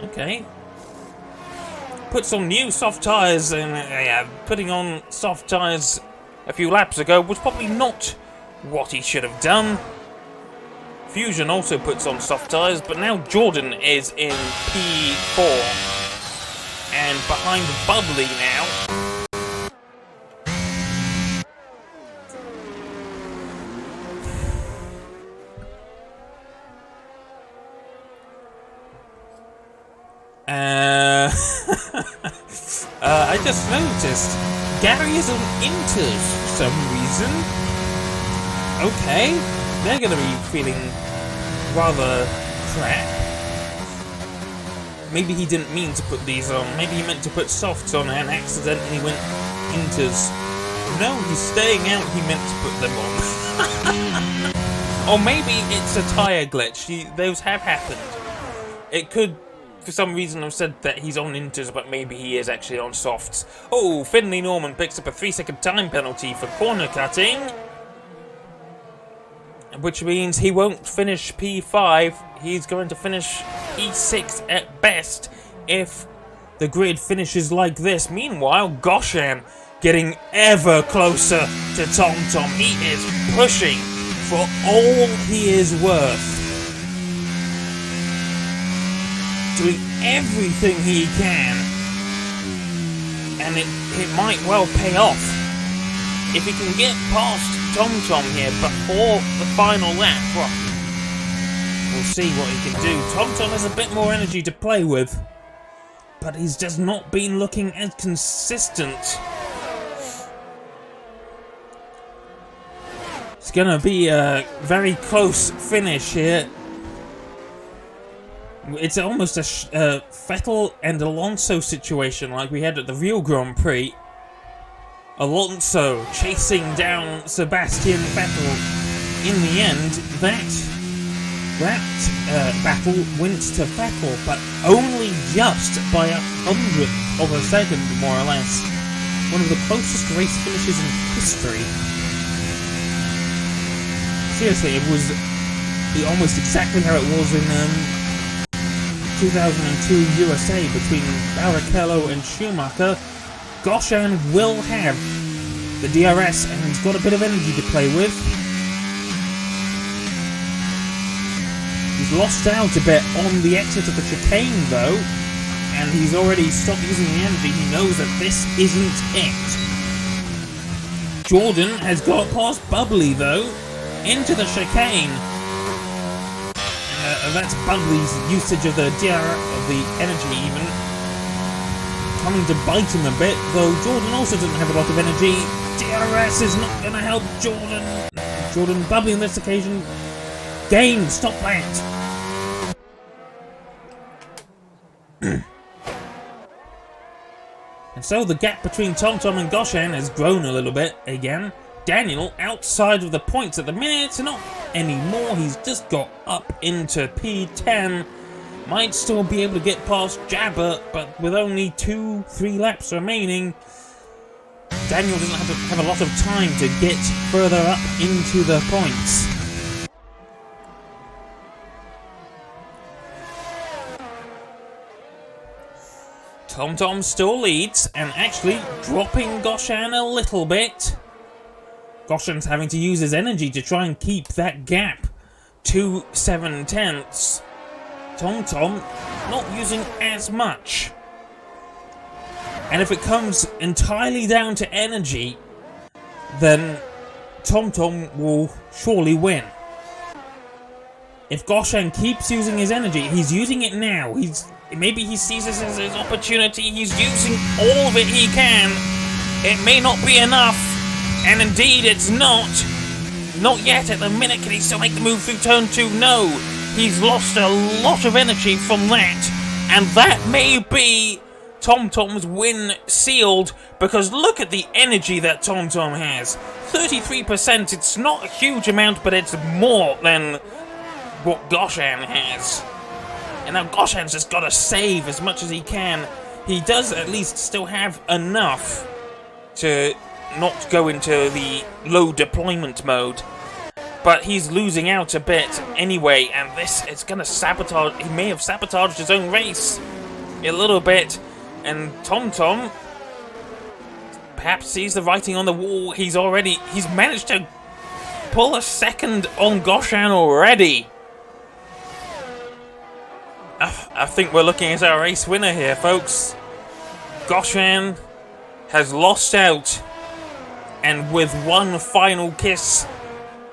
Okay. Put some new soft tyres, and putting on soft tyres a few laps ago was probably not what he should have done. Fusion also puts on soft tyres, but now Jordan is in P4. And behind Bubbly now. I just noticed Gary is on Inters for some reason. Okay, they're going to be feeling rather crap. Maybe he didn't mean to put these on. Maybe he meant to put softs on and accidentally went Inters. No, he's staying out. He meant to put them on. Or maybe it's a tyre glitch. Those have happened. It could, for some reason, have said that he's on Inters, but maybe he is actually on softs. Oh, Finley Norman picks up a 3-second time penalty for corner cutting, which means he won't finish P5. He's going to finish P6 at best if the grid finishes like this. Meanwhile, Goshen getting ever closer to TomTom. He is pushing for all he is worth, doing everything he can, and it might well pay off. If he can get past TomTom here before the final lap, well, we'll see what he can do. TomTom has a bit more energy to play with, but he's just not been looking as consistent. It's gonna be a very close finish here. It's almost a Vettel and Alonso situation like we had at the Real Grand Prix. Alonso chasing down Sebastian Vettel. In the end, that battle went to Vettel, but only just by 100th of a second, more or less. One of the closest race finishes in history. Seriously, it was almost exactly how it was in 2002 USA between Barrichello and Schumacher. Goshan will have the DRS and he's got a bit of energy to play with. He's lost out a bit on the exit of the chicane though, and he's already stopped using the energy. He knows that this isn't it. Jordan has got past Bubbly though, into the chicane. That's Bubbly's usage of the energy even coming to bite him a bit, though Jordan also doesn't have a lot of energy. DRS is not going to help Jordan. Bubbly on this occasion. Game, stop that. And so the gap between TomTom and Goshan has grown a little bit again. Daniel outside of the points at the minute, not anymore. He's just got up into P10. Might still be able to get past Jabber, but with only 2-3 laps remaining, Daniel doesn't have a lot of time to get further up into the points. TomTom still leads, and actually dropping Goshan a little bit. Goshan's having to use his energy to try and keep that gap to 7/10. TomTom not using as much. And if it comes entirely down to energy, then TomTom will surely win. If Goshan keeps using his energy, he's using it now. Maybe he sees this as his opportunity. He's using all of it he can. It may not be enough. And indeed, it's not. Not yet at the minute. Can he still make the move through turn 2? No. He's lost a lot of energy from that. And that may be TomTom's win sealed. Because look at the energy that TomTom has. 33%. It's not a huge amount, but it's more than what Goshan has. And now Goshan's just got to save as much as he can. He does at least still have enough to not go into the low deployment mode, but he's losing out a bit anyway, and this is going to sabotage. He may have sabotaged his own race a little bit, and TomTom perhaps sees the writing on the wall. He's managed to pull a second on Goshan already. I think we're looking at our race winner here, folks. Goshan has lost out. And with one final kiss,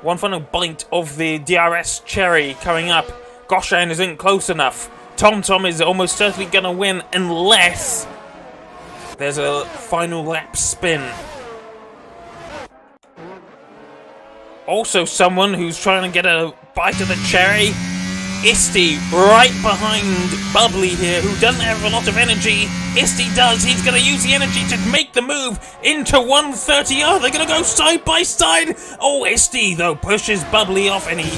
one final bite of the DRS cherry coming up, Goshan isn't close enough. TomTom is almost certainly going to win unless there's a final lap spin. Also someone who's trying to get a bite of the cherry, Isti, right behind Bubbly here, who doesn't have a lot of energy. Isti does. He's going to use the energy to make the move into 130. Oh, they're going to go side by side. Oh, Isti, though, pushes Bubbly off and he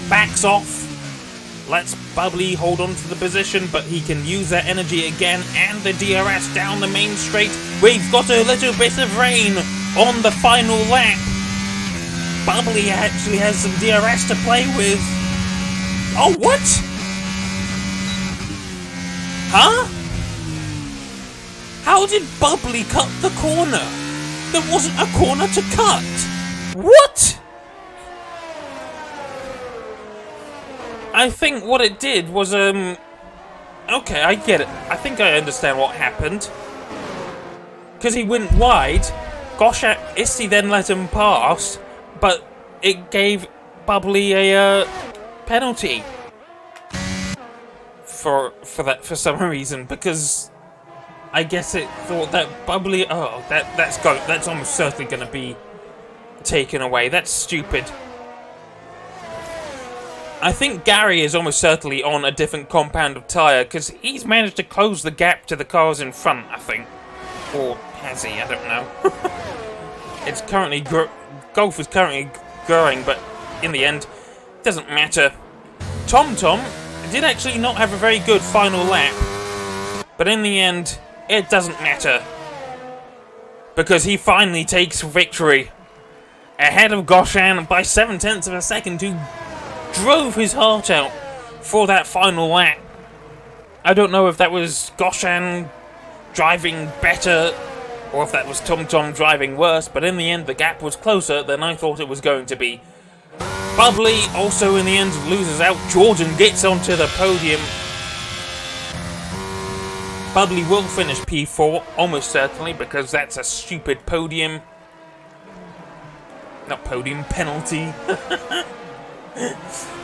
backs off. Lets Bubbly hold on to the position, but he can use that energy again and the DRS down the main straight. We've got a little bit of rain on the final lap. Bubbly actually has some DRS to play with. Oh, what? Huh? How did Bubbly cut the corner? There wasn't a corner to cut. What? I think what it did was, okay, I get it. I think I understand what happened. Because he went wide, Isti then let him pass, but it gave Bubbly a, penalty for some reason, because I guess it thought that Bubbly that's almost certainly going to be taken away. That's stupid. I think Gary is almost certainly on a different compound of tyre, because he's managed to close the gap to the cars in front, I think. Or has he? I don't know. It's currently... Golf is currently growing, but in the end, it doesn't matter. TomTom did actually not have a very good final lap, but in the end, it doesn't matter. Because he finally takes victory. Ahead of Goshan by 7/10 of a second, who drove his heart out for that final lap. I don't know if that was Goshan driving better or if that was TomTom driving worse, but in the end the gap was closer than I thought it was going to be. Bubbly also in the end loses out. Jordan gets onto the podium. Bubbly will finish P4, almost certainly, because that's a stupid podium. Not podium, penalty.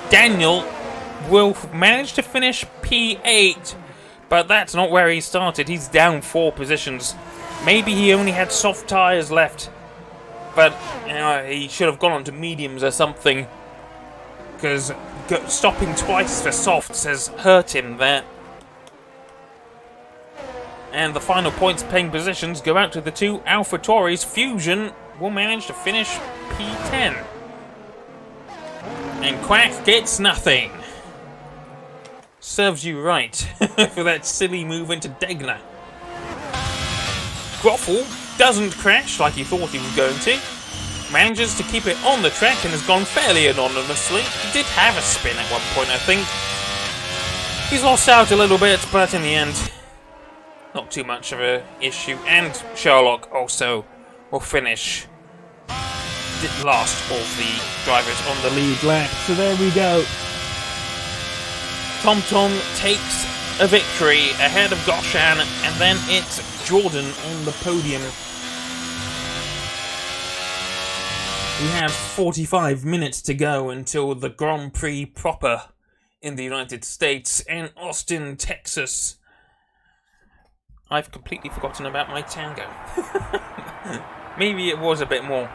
Daniel will manage to finish P8, but that's not where he started. He's down 4 positions. Maybe he only had soft tyres left, but he should have gone on to mediums or something, because stopping twice for softs has hurt him there. And the final points paying positions go out to the 2 AlphaTauris. Fusion will manage to finish P10. And Quack gets nothing. Serves you right for that silly move into Degner. Groffle doesn't crash like he thought he was going to. Manages to keep it on the track and has gone fairly anonymously. He did have a spin at one point, I think. He's lost out a little bit, but in the end, not too much of an issue. And Sherlock also will finish last of the drivers on the lead lap. So there we go. TomTom takes a victory ahead of Goshan, and then it's Jordan on the podium. We have 45 minutes to go until the Grand Prix proper in the United States in Austin, Texas. I've completely forgotten about my tango. Maybe it was a bit more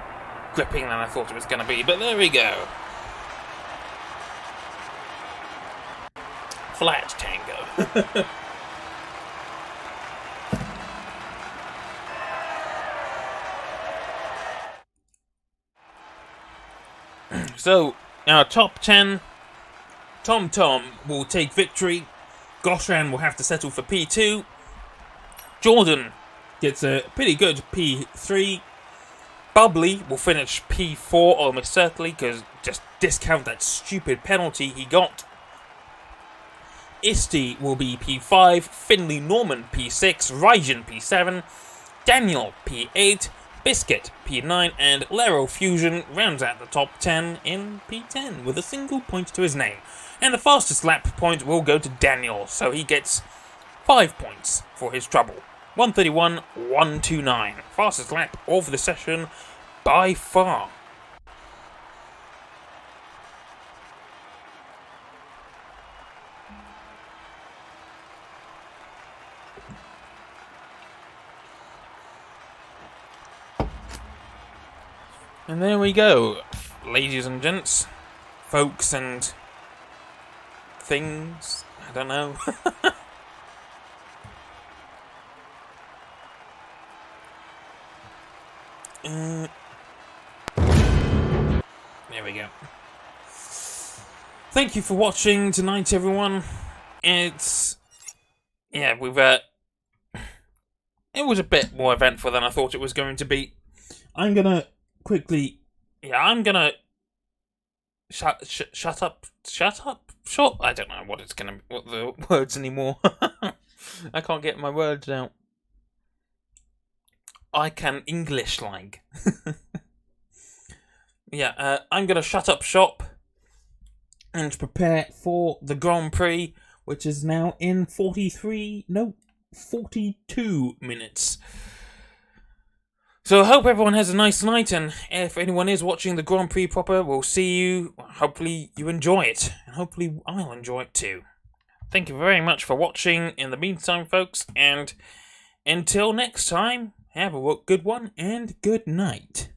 gripping than I thought it was going to be, but there we go. Flat tango. So, our top 10, TomTom will take victory. Goshan will have to settle for P2. Jordan gets a pretty good P3. Bubbly will finish P4 almost certainly, because just discount that stupid penalty he got. Isti will be P5, Finley Norman P6, Raijin P7, Daniel P8, Biscuit P9, and Lero Fusion rounds out the top 10 in P10 with a single point to his name. And the fastest lap point will go to Daniel, so he gets 5 points for his trouble. 1:31.129. Fastest lap of the session by far. And there we go, ladies and gents, folks and things, I don't know. There we go. Thank you for watching tonight, everyone. It's... yeah, it was a bit more eventful than I thought it was going to be. I'm gonna quickly... yeah, I'm gonna... Shut up? I don't know what the words anymore. I can't get my words out. I can English like. Yeah, I'm gonna shut up shop and prepare for the Grand Prix, which is now in 42 minutes. So I hope everyone has a nice night, and if anyone is watching the Grand Prix proper, we'll see you. Hopefully you enjoy it, and hopefully I'll enjoy it too. Thank you very much for watching in the meantime, folks, and until next time, have a good one, and good night.